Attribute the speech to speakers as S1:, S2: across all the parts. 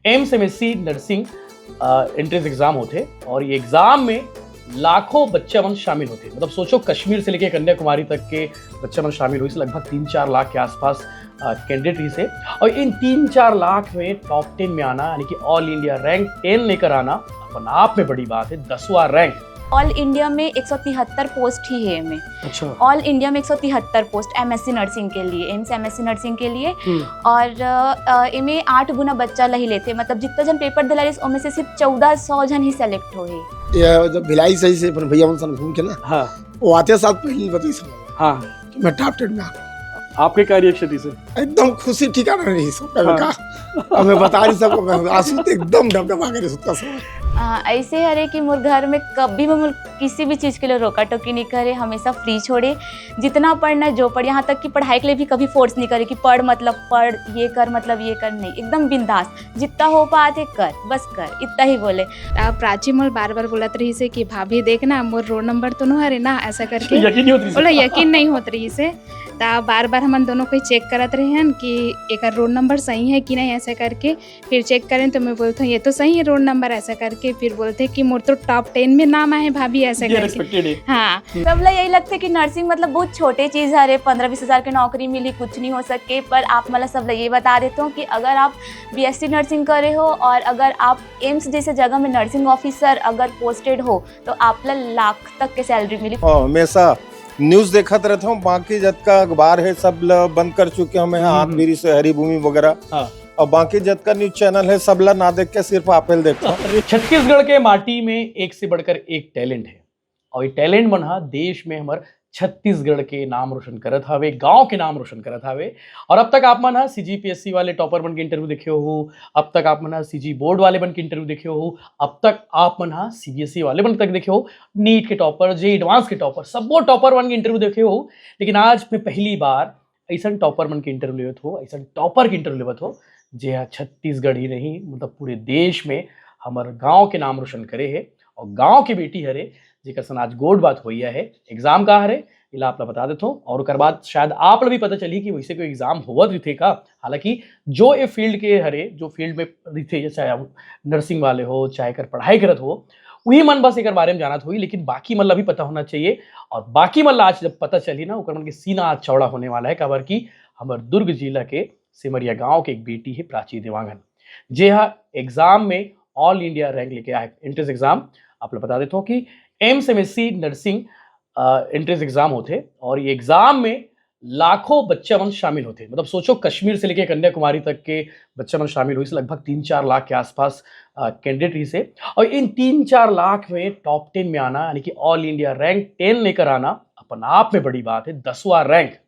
S1: AIIMS MSc nursing entrance exam होते और ये एग्जाम में लाखों बच्चे मन शामिल होते। मतलब सोचो, कश्मीर से लेकर कन्याकुमारी तक के बच्चे मन शामिल हुए। लगभग 3-4 लाख के आसपास कैंडिडेट ही से, और इन 3-4 लाख में टॉप 10 में आना, यानी कि ऑल इंडिया रैंक 10 लेकर आना अपने आप में बड़ी बात है। 10वां रैंक।
S2: ऑल इंडिया में 173 पोस्ट ही है में।
S1: अच्छा।
S2: ऑल इंडिया में 173 पोस्ट एमएससी नर्सिंग के लिए, एम्स एमएससी नर्सिंग के लिए। और इनमें 8 गुना बच्चा लही लेते, मतलब जितना जन पेपर दिला रहे उनमें से सिर्फ 1400 जन ही सेलेक्ट हो है।
S3: ये जब भिलाई सही से भैया मन घूम के ना,
S1: हाँ,
S3: वो आते साथ पहली बताई सब,
S1: हाँ,
S3: कि मैं टॉप 10 में आ गया।
S1: आपके क्या रिएक्शन थी सर?
S3: एकदम खुशी ठिकाना नहीं सब का। अब मैं बता रही सबको, मैं आंसू तो एकदम डबडबा के सुनता सब।
S2: ऐसे हरे कि मोर घर में कभी भी मोर किसी भी चीज़ के लिए रोका टोकी नहीं करे, हमेशा फ्री छोड़े। जितना पढ़ना जो पढ़, यहाँ तक कि पढ़ाई के लिए भी कभी फोर्स नहीं करे कि पढ़ मतलब पढ़, ये कर मतलब ये कर, नहीं, एकदम बिंदास, जितना हो पाते कर, बस कर, इतना ही बोले।
S4: प्राची मोर बार बार बोलत रही से कि भाभी देखना मोर रोल नंबर तो नहीं हरे ना, ऐसा करके
S1: यकीन नहीं होती,
S4: बोला यकीन नहीं होत रही से। बार बार हम दोनों को चेक करत रहे हैं कि एक रोल नंबर सही है कि नहीं, ऐसा करके फिर चेक करें तो मैं बोलता हूँ ये तो सही है रोल नंबर, ऐसा करके फिर बोलते कि मोर तो टॉप 10 में नाम आए भाभी, ऐसा करके। हाँ,
S2: सब लोग यही लगता है कि नर्सिंग मतलब बहुत छोटे चीज़ है, 15-20 हज़ार की नौकरी मिली, कुछ नहीं हो सके। पर आप मतलब सब लोग ये बता देते हो कि अगर आप बीएससी नर्सिंग करे हो और अगर आप एम्स जैसे जगह में नर्सिंग ऑफिसर अगर पोस्टेड हो तो आप लाख तक के सैलरी मिली।
S5: हमेशा न्यूज देखते रहता हूँ, बाकी जतका अखबार है सब बंद कर चुके हमें, हाथ मेरी से हरी भूमि वगैरह। हाँ। और बाकी जतका न्यूज चैनल है सब ना देख के सिर्फ आपेल देखता हूँ।
S1: छत्तीसगढ़ के माटी में एक से बढ़कर एक टैलेंट है, और ये टैलेंट बना देश में हमारे छत्तीसगढ़ के नाम रोशन करत हवे, गांव के नाम रोशन करत हवे। और अब तक आप मन सीजीपीएससी वाले टॉपर बन के इंटरव्यू देखे हो, अब तक आप मन सीजी बोर्ड वाले बन के इंटरव्यू देखे हो, अब तक आप मन सीबीएसई वाले बन तक देखे हो, नीट के टॉपर, जे एडवांस के टॉपर, सब वो टॉपर बन के इंटरव्यू देखे हो। लेकिन आज मैं पहली बार ऐसा टॉपर बन के इंटरव्यू लेवत हो, ऐसा टॉपर के इंटरव्यू लेवत हो जे छत्तीसगढ़ ही नहीं, मतलब पूरे देश में हमारे गाँव के नाम रोशन करे है। और गाँव की बेटी हरे जेकर सन आज गोड बात हुई है। एग्जाम का हरे इला आप बता देता हूँ, और बाद शायद आप भी पता चली कि वैसे कोई एग्जाम होवत रही का। हालांकि जो ये फील्ड के हरे, जो फील्ड में रही, चाहे नर्सिंग वाले हो चाहे कर पढ़ाई करत हो, वही मन बस एक बारे में जानत हुई। लेकिन बाकी मतलब भी पता होना चाहिए, और बाकी मतलब आज जब पता चली ना, उकर मन के सीना आज चौड़ा होने वाला है। खबर की हमारे दुर्ग जिला के सिमरिया गाँव के एक बेटी है प्राची देवांगन, जे एग्जाम में ऑल इंडिया रैंक लेके आए एंट्रेंस एग्जाम। आप लोग बता देता हूँ कि AIIMS MSc nursing entrance exam होते और ये एग्जाम में लाखों बच्चे मन शामिल होते। मतलब सोचो, कश्मीर से लेकर कन्याकुमारी तक के बच्चे मन शामिल हुए। लगभग 3-4 लाख के आसपास कैंडिडेट ही से, और इन 3-4 लाख में टॉप 10 में आना, यानी कि ऑल इंडिया रैंक 10 लेकर आना अपने आप में बड़ी बात है। 10वां रैंक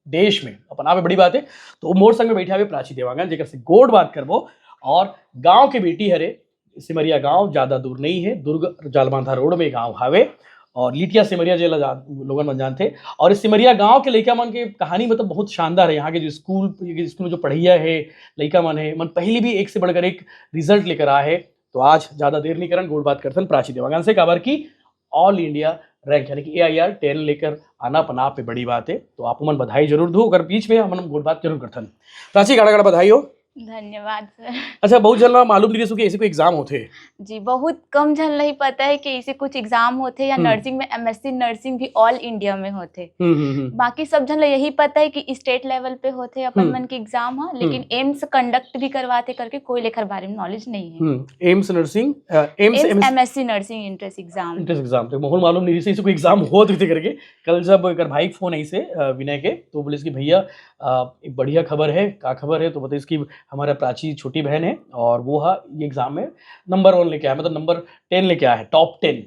S1: देश में अपने आप में बड़ी बात है। तो मोर संग में बैठा हुए प्राची देवांगन, जेकर से गोड बात करबो। और गाँव के बेटी हरे, सिमरिया गांव ज़्यादा दूर नहीं है, दुर्ग जालबांधा रोड में गांव हावे, और लिटिया सिमरिया जेला लोगन मन जानते। और इस सिमरिया गांव के लड़का मन के कहानी मतलब बहुत शानदार है। यहाँ के जो स्कूल में जो पढ़ैया है लड़का मन है, मन पहले भी एक से बढ़कर एक रिजल्ट लेकर आए है। तो आज ज़्यादा देर नहीं करन, गोड बात करते प्राची देवांगन से। खबर की ऑल इंडिया रैंक यानी कि AIR 10 लेकर आना अपना आप पे बड़ी बात है। तो आप मन बधाई जरूर दो, अगर बीच में हम गोड बात जरूर करथन। प्राची गाड़ा गाड़ा बधाई हो।
S2: धन्यवाद सर।
S1: अच्छा, बहुत जन मालूम नहीं कि ऐसे कोई एग्जाम होते?
S2: जी, बहुत कम जन नहीं पता है कि ऐसे कुछ एग्जाम होते, या नर्सिंग में एमएससी नर्सिंग भी ऑल इंडिया में होते। बाकी सब जन यही पता है कि स्टेट लेवल पे होते अपन मन के एग्जाम है, लेकिन एम्स कंडक्ट भी करवाते करके कोई लेखर बारे में नॉलेज नहीं है।
S1: AIIMS nursing,
S2: AIIMS MSc nursing entrance exam
S1: तो माहौल मालूम नहीं से कोई एग्जाम हो थे करके। कल जब अगर भाई फोन आई से विनय के, तो बोले कि भैया एक बढ़िया खबर है। क्या खबर है? तो बताइए इसकी हमारा प्राची छोटी बहन है, और वो ये एग्जाम में नंबर 1 लेके आया, मतलब नंबर 10 लेके आया है, टॉप 10।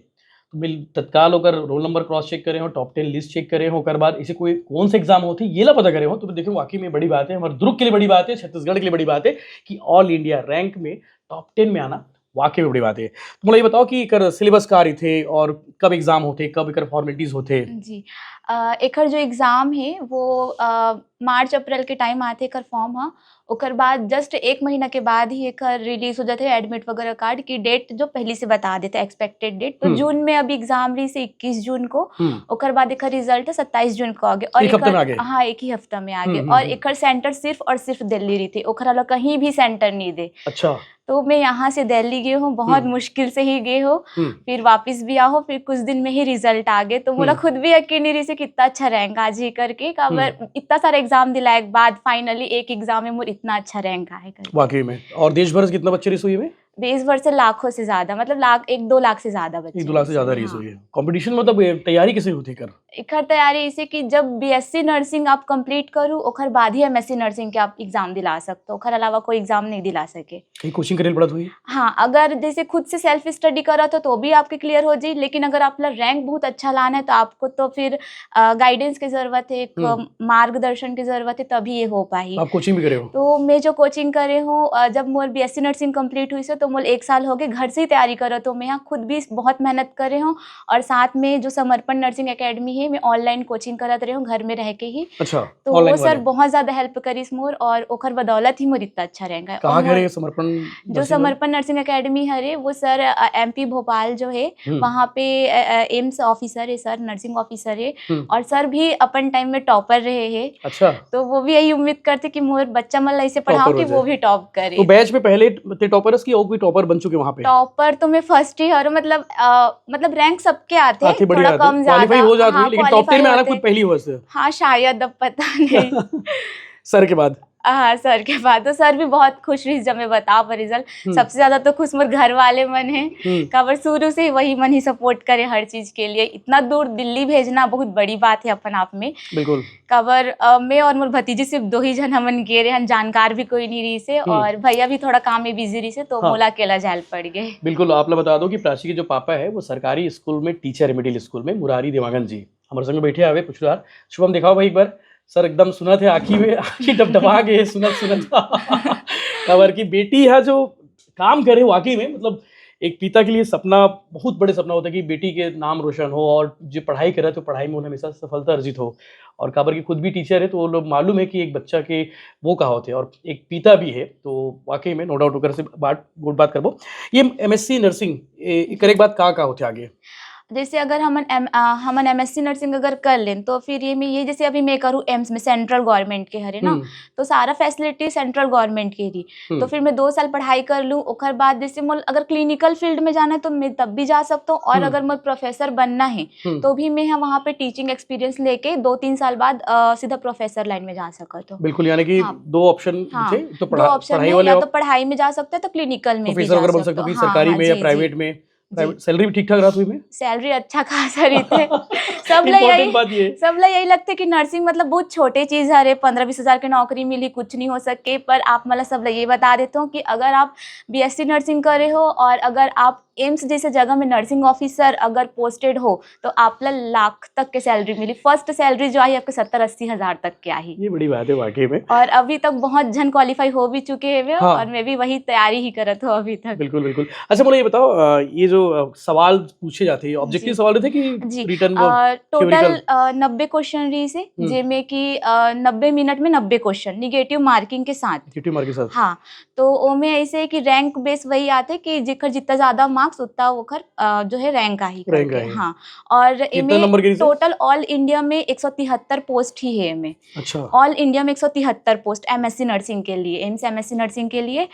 S1: तो बिल तत्काल होकर रोल नंबर क्रॉस चेक करे हो, टॉप 10 लिस्ट चेक करे हो, कर बाद इसे कोई कौन से एग्जाम होते ये ला पता करे हो। तो देखो वाकई में बड़ी बात है, हमारे दुर्ग के लिए बड़ी बात है, छत्तीसगढ़ के लिए बड़ी बात है कि ऑल इंडिया रैंक में टॉप 10 में आना वाकई में बड़ी बात है। तो मुझे ये बताओ कि कर सिलेबस का रही थे, और कब एग्जाम होते, कब कर फॉर्मेलिटीज होते?
S2: जी, एकर जो एग्ज़ाम है वो मार्च अप्रैल के टाइम आते एकर फॉर्म ह ओकर बाद जस्ट 1 महीना के बाद ही एकर रिलीज हो जाते एडमिट वगैरह कार्ड की डेट जो पहले से बता देते एक्सपेक्टेड डेट। तो जून में अभी एग्जाम रही से 21 जून को, ओकर बाद एकर रिजल्ट 27 जून को आ गए और
S1: एक हफ्ता में आ गए।
S2: हाँ, एक ही हफ्ता में आ गए। और एकर सेंटर सिर्फ और सिर्फ दिल्ली रही थी, ओकर अलावा कहीं भी सेंटर नहीं दे।
S1: अच्छा।
S2: तो मैं यहाँ से दिल्ली गई हूँ, बहुत मुश्किल से ही गई हूँ, फिर वापस भी आओ, फिर कुछ दिन में ही रिजल्ट आ गए। तो मुझे खुद भी यकीन नहीं रही से कितना अच्छा रैंक आज ही करके इतना सारा एग्जाम दिलाए के बाद फाइनली एक एग्जाम में मुझे इतना अच्छा रैंक आए करके।
S1: वाकई में। और देश भर से कितना बच्चे रेस हुई में?
S2: देश भर से लाखों से ज्यादा, मतलब 1-2 लाख से ज्यादा बच्चे।
S1: 1-2 लाख से ज्यादा रेस हुई है। कंपटीशन मतलब तैयारी कैसे होती है?
S2: एकर तैयारी इसे कि जब बीएससी नर्सिंग आप कंप्लीट करूँ ओकर बाद ही एमएससी नर्सिंग के आप एग्जाम दिला सकते हो, ओकर अलावा कोई एग्जाम नहीं दिला सके।
S1: कहीं कोचिंग करे पड़त हुई?
S2: हाँ, अगर जैसे खुद से सेल्फ स्टडी करा तो भी आपके क्लियर हो जाए, लेकिन अगर आपका रैंक बहुत अच्छा लाना है तो आपको तो फिर गाइडेंस की जरूरत है, एक मार्गदर्शन की जरूरत है, तभी ये हो पाई।
S1: आप कोचिंग भी करे हो?
S2: तो मैं जो कोचिंग करे हूँ, जब मोर बीएससी नर्सिंग कंप्लीट हुई से तो मोर 1 साल हो गए घर से ही तैयारी करो। तो मैं यहाँ खुद भी बहुत मेहनत करे हूँ और साथ में जो समर्पण नर्सिंग एकेडमी है मैं ऑनलाइन कोचिंग करत रही हूँ घर में रह के ही।
S1: अच्छा।
S2: तो वो सर बहुत ज्यादा हेल्प करी इस मोर और ओकर बदौलत ही मोर इतना अच्छा रहेगा।
S1: कहाँ करे समर्पण?
S2: जो समर्पण नर्सिंग एकेडमी है वो सर एमपी भोपाल जो है वहाँ पे एम्स ऑफिसर है सर, नर्सिंग ऑफिसर है, और सर भी अपन टाइम में टॉपर रहे हैं।
S1: अच्छा।
S2: तो वो भी यही उम्मीद करते कि मोर बच्चा मतलब ऐसे पढ़ाओ कि वो भी टॉप करे।
S1: तो बैच में पहले थे टॉपर्स की और कोई टॉपर बन चुके वहाँ पे?
S2: टॉपर तो मैं फर्स्ट ही हूँ, मतलब रैंक सबके आते हैं, थोड़ा कम ज्यादा
S1: हो जाती है, लेकिन टॉप 10 में आना खुद पहली हुआ से।
S2: हाँ शायद, अब पता नहीं।
S1: सर के बाद?
S2: हाँ, सर के बाद तो सर भी बहुत खुश रही जब मैं बता पर रिजल्ट। सबसे ज्यादा तो खुश मोर घर वाले मन है, कबर शुरू से वही मन ही सपोर्ट करे हर चीज के लिए। इतना दूर दिल्ली भेजना बहुत बड़ी बात है अपन आप में।
S1: बिल्कुल।
S2: कबर मैं और मोर भतीजी सिर्फ 2 ही जन हमन गे रहे हैं, जानकार भी कोई नहीं रही से, और भैया भी थोड़ा काम में बिजी रही से, तो मोला अकेला झेल पड़ गए।
S1: बिल्कुल। आप लोग बता दो कि प्राची के जो पापा है वो सरकारी स्कूल में टीचर है, मिडिल स्कूल में, मुरारी देवांगन जी हमारे संग बैठे हुए पुछुरार। शुभम दिखाओ भाई एक बार। सर एकदम सुना थे आँखी डबडबा गए सुनत खबर की बेटी है जो काम करे वाकई में, मतलब एक पिता के लिए सपना, बहुत बड़े सपना होता है कि बेटी के नाम रोशन हो और जो पढ़ाई करे तो पढ़ाई में उन्हें हमेशा सफलता अर्जित हो। और काबर की खुद भी टीचर है तो वो लोग मालूम है कि एक बच्चा के वो कहा होते हैं, और एक पिता भी है, तो वाकई में नो डाउट होकर से बात करबो। ये एमएससी नर्सिंग करे के बाद का होते आगे?
S2: जैसे अगर हमन एमएससी नर्सिंग अगर कर लें तो फिर ये जैसे अभी मैं करूँ एम्स में, सेंट्रल गवर्नमेंट के हरे ना, तो सारा फैसिलिटी सेंट्रल गवर्नमेंट के रही। तो फिर मैं 2 साल पढ़ाई कर लूँ, ओकर बाद जैसे मोल अगर क्लिनिकल फील्ड में जाना है तो मैं तब भी जा सकता हूँ, और अगर मैं प्रोफेसर बनना है तो भी मैं वहाँ पे टीचिंग एक्सपीरियंस लेके 2-3 साल बाद सीधा प्रोफेसर लाइन में जा सकता हूँ।
S1: बिल्कुल, यानी कि 2 ऑप्शन थे, तो
S2: 2 ऑप्शन है, या तो पढ़ाई में जा सकते हैं तो क्लिनिकल में भी जा सकते हो,
S1: सरकारी में या प्राइवेट में। सैलरी भी ठीक ठाक रहा में?
S2: सैलरी अच्छा खासा रही थे। सब यही लगते कि नर्सिंग मतलब बहुत छोटे चीज है, 15-20 हज़ार की नौकरी मिली कुछ नहीं हो सके। पर आप मतलब सब ये बता देते हो कि अगर आप बीएससी नर्सिंग करे हो और अगर आप एम्स जैसे जगह में नर्सिंग ऑफिसर अगर पोस्टेड हो तो आपला लाख तक के सैलरी मिली। फर्स्ट सैलरी जो आई आपके 70-80 हज़ार तक के आई।
S1: ये बड़ी बात है वाकई में।
S2: और अभी तक बहुत जन क्वालिफाई हो भी चुके हैं। हाँ। और मैं भी वही तैयारी ही करत हूँ अभी तक।
S1: बिल्कुल बिल्कुल। अच्छा मुझे ये बताओ, ये जो सवाल पूछे जाते हैं ऑब्जेक्टिव सवाल थे कि रिटर्न
S2: टोटल 90 क्वेश्चन रही से, जेमे कि 90 मिनट में 90 क्वेश्चन निगेटिव मार्किंग के साथ। हाँ, तो ओमे ऐसे कि रैंक बेस वही आते कि जेकर जितना ज्यादा मार्क्स उतना ओकर जो है रैंक आई करके। हाँ, और इनमें टोटल ऑल इंडिया में 173 पोस्ट ही है इनमें। अच्छा। ऑल इंडिया में 173 पोस्ट एमएससी नर्सिंग के लिए, एम्स एमएससी नर्सिंग के लिए।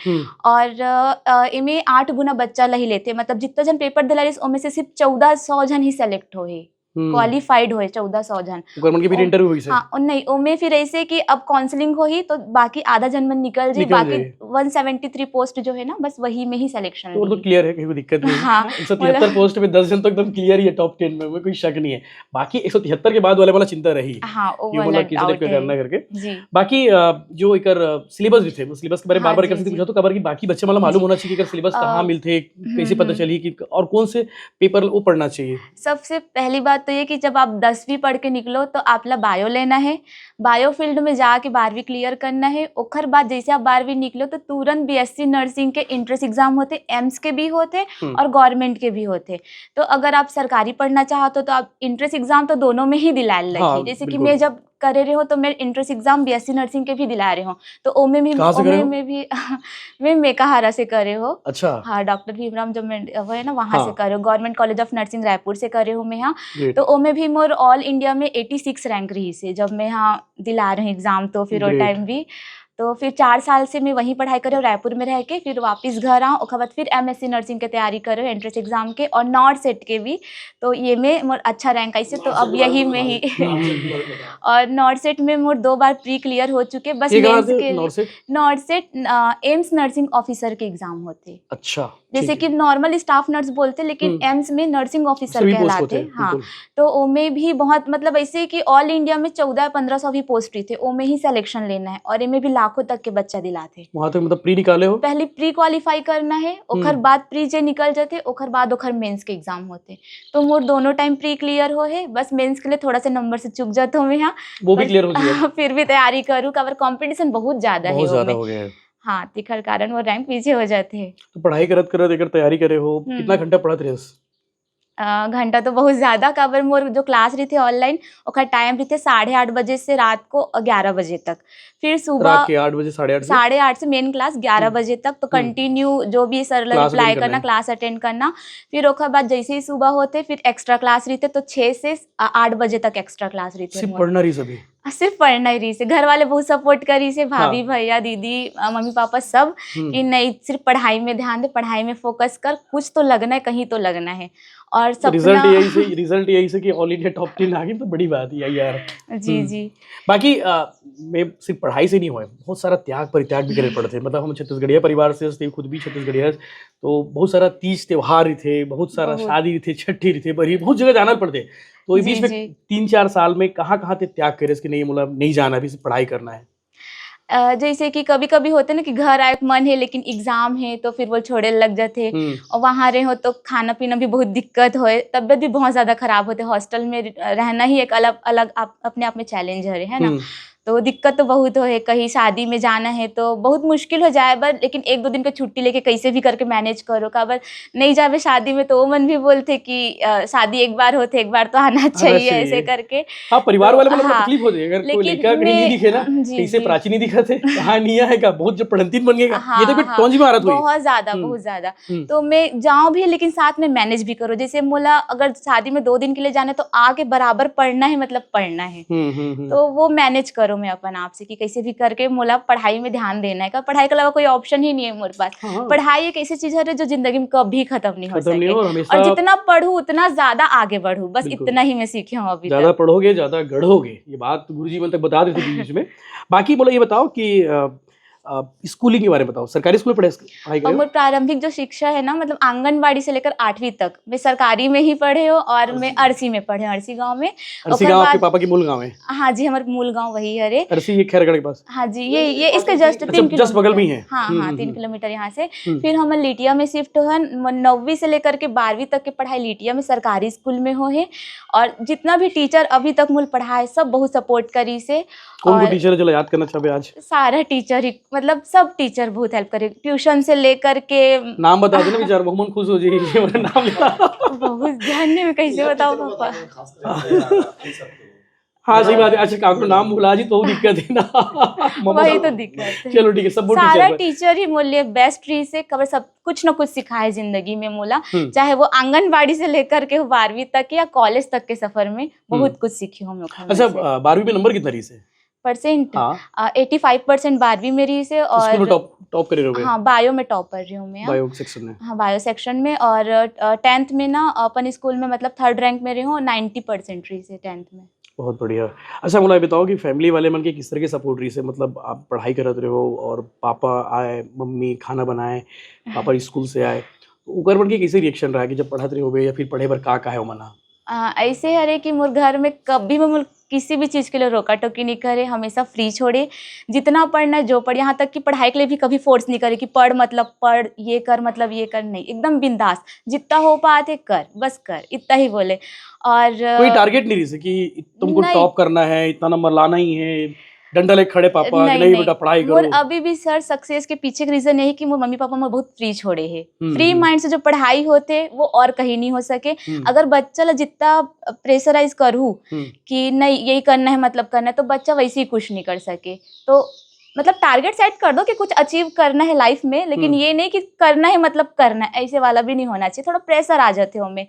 S2: और इनमें 8 गुना बच्चा लही लेते, मतलब जितना जन पेपर दिला रही उनमें से सिर्फ 1400 जन ही सेलेक्ट हो है, क्वालिफाइड हुए 1400 जन।
S1: के फिर इंटरव्यू हुई से?
S2: हाँ, नहीं ओमे फिर ऐसे कि अब काउंसलिंग हो ही तो बाकी आधा जनमन निकल जाए, बाकी 173 पोस्ट जो है ना बस वही में ही सिलेक्शन।
S1: तो क्लियर है, कोई दिक्कत नहीं है। हाँ, 173 पोस्ट में 10 जन तो एकदम क्लियर ही है टॉप 10 में, कोई शक नहीं है। बाकी 173 के बाद वाला चिंता रही।
S2: हाँ,
S1: करना करके। बाकी जो एक सिलेबस भी थे, सिलेबस के बारे में बार-बार कैसे पूछा तो कबर की बाकी बच्चे मतलब मालूम होना चाहिए कि सिलेबस कहाँ मिलते, कैसे पता चली कि और कौन से पेपर वो पढ़ना चाहिए।
S2: सबसे पहली बात बात तो ये कि जब आप 10वीं पढ़ के निकलो तो आपला बायो लेना है, बायो फील्ड में जाके 12वीं क्लियर करना है। ओखर बाद जैसे आप 12वीं निकलो तो तुरंत बीएससी नर्सिंग के इंट्रेंस एग्जाम होते, एम्स के भी होते और गवर्नमेंट के भी होते। तो अगर आप सरकारी पढ़ना चाहते हो तो आप इंट्रेंस एग्जाम तो दोनों में ही दिलाने लगी।
S1: हाँ,
S2: जैसे कि
S1: बिल्कुल।
S2: मैं जब करे रहे हो तो मैं इंट्रेंस एग्जाम बीएससी नर्सिंग के भी दिला रहे हो, तो ओमे में
S1: कहाँ से करे हो?
S2: में भी मैं मेकाहारा से करे हो।
S1: अच्छा,
S2: हाँ, डॉक्टर भीमराव जो वो है ना वहाँ
S1: हाँ।
S2: से करे हो, government college of nursing Raipur से करे हो मैं यहाँ।
S1: ग्रेट,
S2: तो ओमे भी मोर ऑल इंडिया में 86 रैंक रही से जब मैं यहाँ दिला रही एग्जाम। तो फिर वो
S1: Great.
S2: टाइम भी तो फिर 4 साल से मैं वहीं पढ़ाई करे रायपुर में रह के, फिर वापस घर आऊँ। उसके बाद फिर एमएससी नर्सिंग के तैयारी करे एंट्रेंस एग्जाम के और नॉट सेट के भी। तो ये में मोर अच्छा रैंक आई से, तो अब यही में ही और नॉट सेट में मोर 2 बार प्री क्लियर हो चुके। बस
S1: ये कहाँ
S2: मेंस
S1: से
S2: के
S1: north
S2: not set AIIMS nursing officer के एग्जाम होते,
S1: अच्छा,
S2: जैसे कि नॉर्मल स्टाफ नर्स बोलते, लेकिन एम्स में नर्सिंग ऑफिसर
S1: सभी पोस्ट होते
S2: कहलाते।
S1: हैं,
S2: हाँ,
S1: बिल्कुल।
S2: तो ओमे भी बहुत मतलब ऐसे कि ऑल इंडिया में 14-1500 भी पोस्ट रही थे, ओमे ही सिलेक्शन लेना है और इनमें भी लाखों तक के बच्चा दिलाते।
S1: वहां तक मतलब प्री निकाले हो?
S2: पहले प्री क्वालिफाई करना है, ओखर बाद प्री जे निकल जाते, ओखर बाद ओखर मेंस के एग्जाम होते। तो मोर दोनों टाइम प्री क्लियर हो है, बस मेंस के लिए थोड़ा सा नंबर से चूक जाता हूँ मैं यहाँ।
S1: वो भी
S2: बस
S1: क्लियर हो गया?
S2: फिर भी तैयारी करूँ, कवर कंपटीशन बहुत ज्यादा है
S1: बहुत ज्यादा
S2: ओमे।
S1: हो गया है।
S2: हाँ, तिखर कारण वो रैंक पीछे हो जाते हैं।
S1: तो पढ़ाई करत करत एक तैयारी करे हो, कितना घंटा पढ़त रहे?
S2: घंटा तो बहुत ज्यादा, काबर मोर जो क्लास रही थी ऑनलाइन ओखर टाइम रही थे 8:30 बजे से रात को 11 बजे तक। फिर सुबह
S1: रात के 8 बजे 8:30 से
S2: 8:30 से मेन क्लास 11 बजे तक, तो कंटिन्यू जो भी सर
S1: क्लास
S2: रिप्लाई
S1: अटेंड करना
S2: करना,
S1: है।
S2: क्लास अटेंड करना। फिर ओखर बाद जैसे ही सुबह होते फिर एक्स्ट्रा क्लास रहते, तो 6 से 8 बजे तक एक्स्ट्रा क्लास रहते।
S1: सिर्फ पढ़ना रही सभी?
S2: सिर्फ पढ़ना ही रही से, घर वाले बहुत सपोर्ट करी से, भाभी भैया दीदी मम्मी पापा सब, कि नहीं सिर्फ पढ़ाई में ध्यान दे, पढ़ाई में फोकस कर, कुछ तो लगना है, कहीं तो लगना है। और
S1: रिजल्ट
S2: सपना
S1: यही से कि ऑल इंडिया टॉप 10 आ गई, तो बड़ी बात है यार।
S2: जी जी
S1: बाकी मैं सिर्फ पढ़ाई से नहीं हुआ है, बहुत सारा त्याग परित्याग भी करे पड़ते हैं। मतलब हम छत्तीसगढ़िया परिवार से थे, खुद भी छत्तीसगढ़िया, तो बहुत सारा तीज त्योहार ही थे, बहुत सारा शादी थे, छठी रही थे, बड़ी बहुत जगह जाना पड़ते। तो इस बीच में 3-4 साल में कहाँ कहाँ ते त्याग करे कि नहीं, मतलब नहीं जाना, अभी सिर्फ पढ़ाई करना है?
S2: जैसे कि कभी कभी होते ना कि घर आए मन है लेकिन एग्जाम है, तो फिर वो छोड़े लग जाते। और वहाँ रहे हो तो खाना पीना भी बहुत दिक्कत हो, तबियत भी बहुत ज्यादा खराब होते। हॉस्टल में रहना ही एक अलग अलग अपने आप में चैलेंज है ना। तो दिक्कत तो बहुत हो है, कहीं शादी में जाना है तो बहुत मुश्किल हो जाए, बस लेकिन 1-2 दिन का छुट्टी लेके कैसे भी करके मैनेज करो। काबर नहीं जावे शादी में तो वो मन भी बोलते कि शादी एक बार होते, एक बार तो आना चाहिए ऐसे करके।
S1: हाँ, परिवार वाले मतलब
S2: हाँ,
S1: तकलीफ हो जाए अगर कोई
S2: लेकिन
S1: लड़का कहीं नहीं दिखे ना,
S2: जी,
S1: कैसे
S2: जी।
S1: प्राची नहीं दिखा थे, कहाँ नहीं है का, बहुत जब पढ़ंतीन बन गएगा, ये तो फिर
S2: हाँ,
S1: टोंजी में आरत हुई।
S2: बहुत ज्यादा। तो मैं जाऊँ भी लेकिन साथ में मैनेज भी करो। जैसे मोला अगर शादी में 2 दिन के लिए जाना है तो आके बराबर पढ़ना है, मतलब पढ़ना है। तो वो मैनेज करो मैं अपन आप से कि कैसे भी करके मोला पढ़ाई में ध्यान देना है। का पढ़ाई के अलावा कोई ऑप्शन ही नहीं है मेरे पास। पढ़ाई एक ऐसी चीज है जो जिंदगी में कभी खत्म नहीं हो सके, और जितना पढ़ूं उतना ज्यादा आगे बढ़ूं, बस इतना ही मैं सीखी हूँ अभी तक।
S1: ज्यादा पढ़ोगे ज्यादा गढ़ोगे, ये बात गुरुजी मन तक बता देते थे बीच में। बाकी बोलो, ये बताओ कि स्कूलिंग के बारे में बताओ, सरकारी स्कूल में पढ़ाई
S2: और मेरी प्रारंभिक जो शिक्षा है ना, मतलब आंगनबाड़ी से लेकर 8वीं तक मैं सरकारी में ही पढ़े हो, और मैं अरसी में पढ़े, अरसी गांव में।
S1: अरसी गांव आपके पापा की मूल गांव है?
S2: हाँ जी, हमारे मूल गांव वही है। अरे
S1: अरसी ये खैरगढ़ के पास?
S2: हाँ जी, ये इसके जस्ट 3 किलोमीटर
S1: बगल में ही है।
S2: हाँ, 3 किलोमीटर यहाँ से। फिर हम लिटिया में शिफ्ट हुए, 9वीं से लेकर के 12वीं तक की पढ़ाई लिटिया में सरकारी स्कूल में हो है। और जितना भी टीचर अभी तक मुझे पढ़ाए सब बहुत सपोर्ट करी से।
S1: कौन टीचर है जो याद करना चाहे आज?
S2: सारा टीचर ही, मतलब सब टीचर बहुत हेल्प करे, ट्यूशन से लेकर के।
S1: नाम बता देना, बेचारा बहुत खुश हो जाएगी नाम
S2: बहुत ध्यान में कैसे बताओ पापा।
S1: हाँ सही बात है। अच्छा, काकू नाम भुला जी तो दिक्कत है ना।
S2: वही तो दिक्कत है।
S1: चलो ठीक है, सब
S2: सारा टीचर ही मोले बेस्ट रही से, कबर सब कुछ ना कुछ सिखाए जिंदगी में मोला। चाहे वो आंगनबाड़ी से लेकर के 12वीं तक या कॉलेज तक के सफर में बहुत कुछ सीखी हूँ।
S1: अच्छा, 12वीं में नंबर कितना रही से?
S2: परसेंट 85% 12वीं में रही से। और
S1: टॉप करे रहोगे?
S2: हाँ, बायो में टॉप कर रही हूँ मैं।
S1: बायो सेक्शन में? हाँ,
S2: बायो सेक्शन में। और 10th में ना अपन स्कूल में मतलब 3rd रैंक में रही हूँ, 90% रही से 10th में।
S1: बहुत बढ़िया। अच्छा, मुझे बताओ कि फैमिली वाले मन के किस तरह के सपोर्ट रही से, मतलब आप पढ़ाई करते रहे हो और पापा आए, मम्मी खाना बनाए, पापा स्कूल से आए, तो उकर मन के कैसे रिएक्शन रहा कि जब पढ़ते रहे हो या फिर पढ़े पर का है मना?
S2: ऐसे हरे कि मोर घर में कभी भी मोर किसी भी चीज़ के लिए रोका टोकी नहीं करे, हमेशा फ्री छोड़े, जितना पढ़ना है जो पढ़, यहाँ तक कि पढ़ाई के लिए भी कभी फोर्स नहीं करे कि पढ़ मतलब पढ़, ये कर मतलब ये कर, नहीं, एकदम बिंदास, जितना हो पाते कर, बस कर, इतना ही बोले। और
S1: कोई टारगेट नहीं रही से कि तुमको
S2: नहीं।
S1: टॉप करना है, इतना नंबर लाना ही है, डंडा लेके खड़े पापा कि
S2: नहीं,
S1: नहीं
S2: नहीं।
S1: बेटा पढ़ाई
S2: मोर
S1: करो।
S2: अभी भी सर सक्सेस के पीछे का रीजन यही कि मोर मम्मी पापा मोर बहुत फ्री छोड़े है। फ्री
S1: हम्म।
S2: माइंड से जो पढ़ाई होते वो और कहीं नहीं हो सके।
S1: हम्म।
S2: अगर बच्चा ला जितना प्रेशराइज करूँ
S1: हम्म।
S2: कि नहीं यही करना है मतलब करना है, तो बच्चा वैसे ही कुछ नहीं कर सके। तो मतलब टारगेट सेट कर दो कि कुछ अचीव करना है लाइफ में, लेकिन ये नहीं कि करना है मतलब करना है, ऐसे वाला भी नहीं होना चाहिए। थोड़ा प्रेशर आ जाते हो हमें,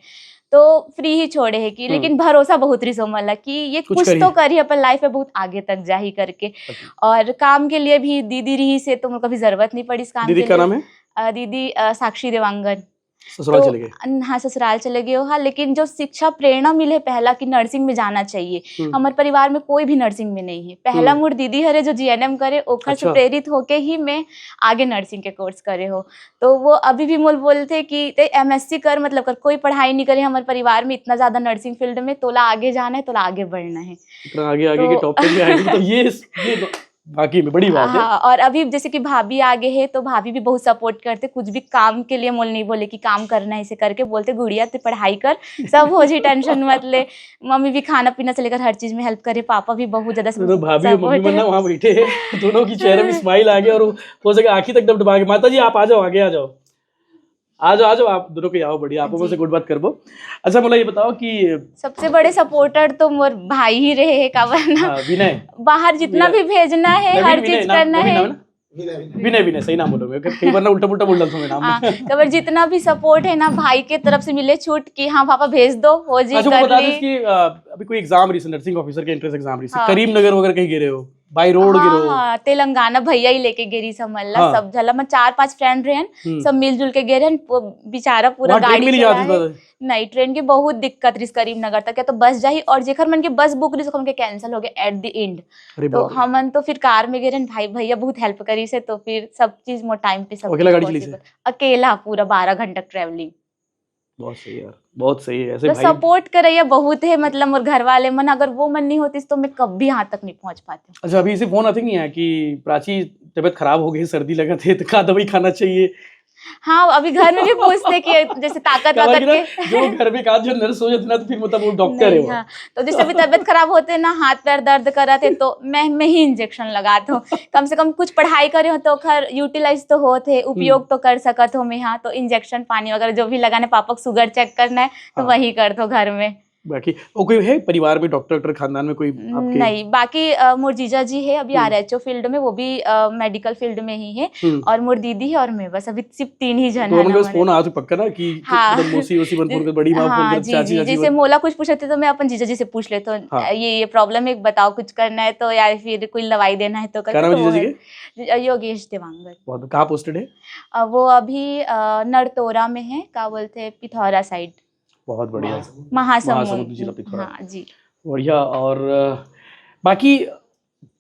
S2: तो फ्री ही छोड़े है कि, लेकिन भरोसा बहुत रही सो मला कि ये
S1: कुछ
S2: कुछ
S1: करिए।
S2: तो करिए अपन लाइफ में, बहुत आगे तक जा ही करके। और काम के लिए भी दीदी रही से तो मुझे कभी जरूरत नहीं पड़ी इस काम
S1: दीदी
S2: के
S1: का
S2: लिए।
S1: नाम है?
S2: दीदी साक्षी देवांगन।
S1: ससुराल
S2: तो
S1: चले गए?
S2: हाँ, ससुराल चले गए हो। हाँ, लेकिन जो शिक्षा प्रेरणा मिले पहला कि नर्सिंग में जाना चाहिए, हमारे परिवार में कोई भी नर्सिंग में नहीं है। पहला मोर दीदी हरे जो जीएनएम करे, ओखर से
S1: अच्छा।
S2: प्रेरित होके ही मैं आगे नर्सिंग के कोर्स करे हो। तो वो अभी भी मोल बोलते कि ते एमएससी कर मतलब कर, कोई पढ़ाई नहीं करे हमारे परिवार में इतना ज्यादा नर्सिंग फील्ड में, तोला आगे जाना है, तोला आगे बढ़ना है।
S1: इतना आगे आगे
S2: तो-
S1: के टॉप पे भी आएगी तो ये बाकी में बड़ी बात है।
S2: हाँ, और अभी जैसे कि भाभी आगे है तो भाभी भी बहुत सपोर्ट करते, कुछ भी काम के लिए मोल नहीं बोले कि काम करना है ऐसे करके, बोलते गुड़िया तू पढ़ाई कर, सब हो जी, टेंशन मत ले। मम्मी भी खाना पीना से लेकर हर चीज में हेल्प करे, पापा भी बहुत ज्यादा
S1: दोनों भाभी और मम्मी
S2: support
S1: बनना
S2: है।
S1: वहां बैठे हैं, दोनों की चेहरे में स्माइल आ गया और हो सके आंखें तक दबदबा के, माता जी आप आ जाओ, आगे आ जाओ, आ जाओ आप दोनों के आओ, बढ़िया आपको से गुड बात करबो। अच्छा मुझे ये बताओ कि
S2: सबसे बड़े सपोर्टर तो मोर भाई ही रहे है का, वरना
S1: विनय,
S2: बाहर जितना भी भेजना है, हर चीज करना है।
S1: विनय विनय सही नाम बोलोगे, कई बार ना उल्टा पुल्टा बोल डालता हूं मैं नाम।
S2: हाँ, कबर जितना भी सपोर्ट है ना भाई के तरफ से मिले छूट कि हाँ पापा भेज दो, हो जी
S1: अच्छा वो
S2: कर
S1: बता
S2: ली।
S1: दो कि अभी कोई एग्जाम रही नर्सिंग ऑफिसर के एंट्रेंस एग्जाम रही
S2: हाँ।
S1: करीम नगर वगैरह कहीं गिरे हो, बाई रोड गिरे हो?
S2: हाँ, तेलंगाना भैया ही लेके गेरी समल्ला।
S1: हाँ।
S2: सब झला में 4-5 फ्रेंड रहे, सब मिलजुल के गए रहे। बेचारा पूरा
S1: वहाँ ट्रेन
S2: गाड़ी
S1: भी नहीं
S2: चला
S1: जाती
S2: है।
S1: था?
S2: नहीं, ट्रेन की बहुत दिक्कत रही करीम नगर तक, या तो बस जाही, और जेकर मन के बस बुक रही तो कैंसिल हो गया एट द एंड।
S1: अरे
S2: तो
S1: बाप रे।
S2: हमन तो फिर कार में गए रहे, भाई भैया बहुत हेल्प करी से, तो फिर सब चीज मो टाइम पे सब
S1: अकेला
S2: कुछ
S1: गाड़ी चली
S2: possible। अकेला पूरा 12 घंटा ट्रेवलिंग।
S1: बहुत सही यार, बहुत सही है ऐसे
S2: तो
S1: भाई।
S2: सपोर्ट करैया बहुत है, मतलब मोर घर वाले मन, अगर वो मन नहीं होती तो मैं कभी यहाँ तक नहीं पहुंच पाती।
S1: अच्छा अभी इसे फोन आते नहीं है कि प्राची तबीयत खराब हो गई, सर्दी लगा थे तो का दवाई खाना चाहिए?
S2: हाँ, अभी घर में भी पूछते कि जैसे ताकत
S1: कहा कि
S2: वाकत
S1: ना,
S2: के
S1: जो घर में कहा जो नर्स हो जाती ना तो फिर मतलब वो डॉक्टर है
S2: नहीं,
S1: वो।
S2: हाँ, तो जैसे भी तबीयत खराब होते ना, हाथ पैर दर्द करते तो मैं ही इंजेक्शन लगाता हूँ। कम से कम कुछ पढ़ाई करे हो तो खैर यूटिलाइज तो होते, उपयोग तो कर सकत हो मैं। हाँ, तो इंजेक्शन पानी वगैरह जो भी लगाने, पापा को शुगर चेक करना है तो
S1: हाँ।
S2: वही कर दो घर में।
S1: बाकी वो कोई है परिवार में डॉक्टर खानदान में कोई आपके?
S2: नहीं, बाकी मोर जीजा जी है अभी आरएचओ फील्ड में, वो भी मेडिकल फील्ड में ही है, और मोर दीदी है और मैं, बस अभी सिर्फ 3 ही जन
S1: तो
S2: है
S1: उनके पास
S2: हमारे।
S1: फोन आ तो पक्का ना कि
S2: हाँ।
S1: मतलब मौसी वसी बनपुर के बड़ी माँ
S2: हाँ,
S1: फोन कर
S2: जी
S1: चाची
S2: जी,
S1: चाची
S2: जैसे मोला कुछ पूछे थे तो मैं अपन जीजा जी से पूछ लेता हूँ,
S1: हाँ।
S2: ये प्रॉब्लम है बताओ, कुछ करना है तो, या फिर कोई दवाई देना है तो
S1: क्या नाम है
S2: तो वो
S1: जीजा जी
S2: है योगेश देवांगन।
S1: बहुत कहाँ पोस्टेड है?
S2: वो अभी नरतोरा में है, क्या बोलते हैं, पिथौरा साइड,
S1: बहुत बढ़िया,
S2: महासमुंद
S1: महासमुंद जिला पिथौरा।
S2: हाँ जी,
S1: बढ़िया। और बाकी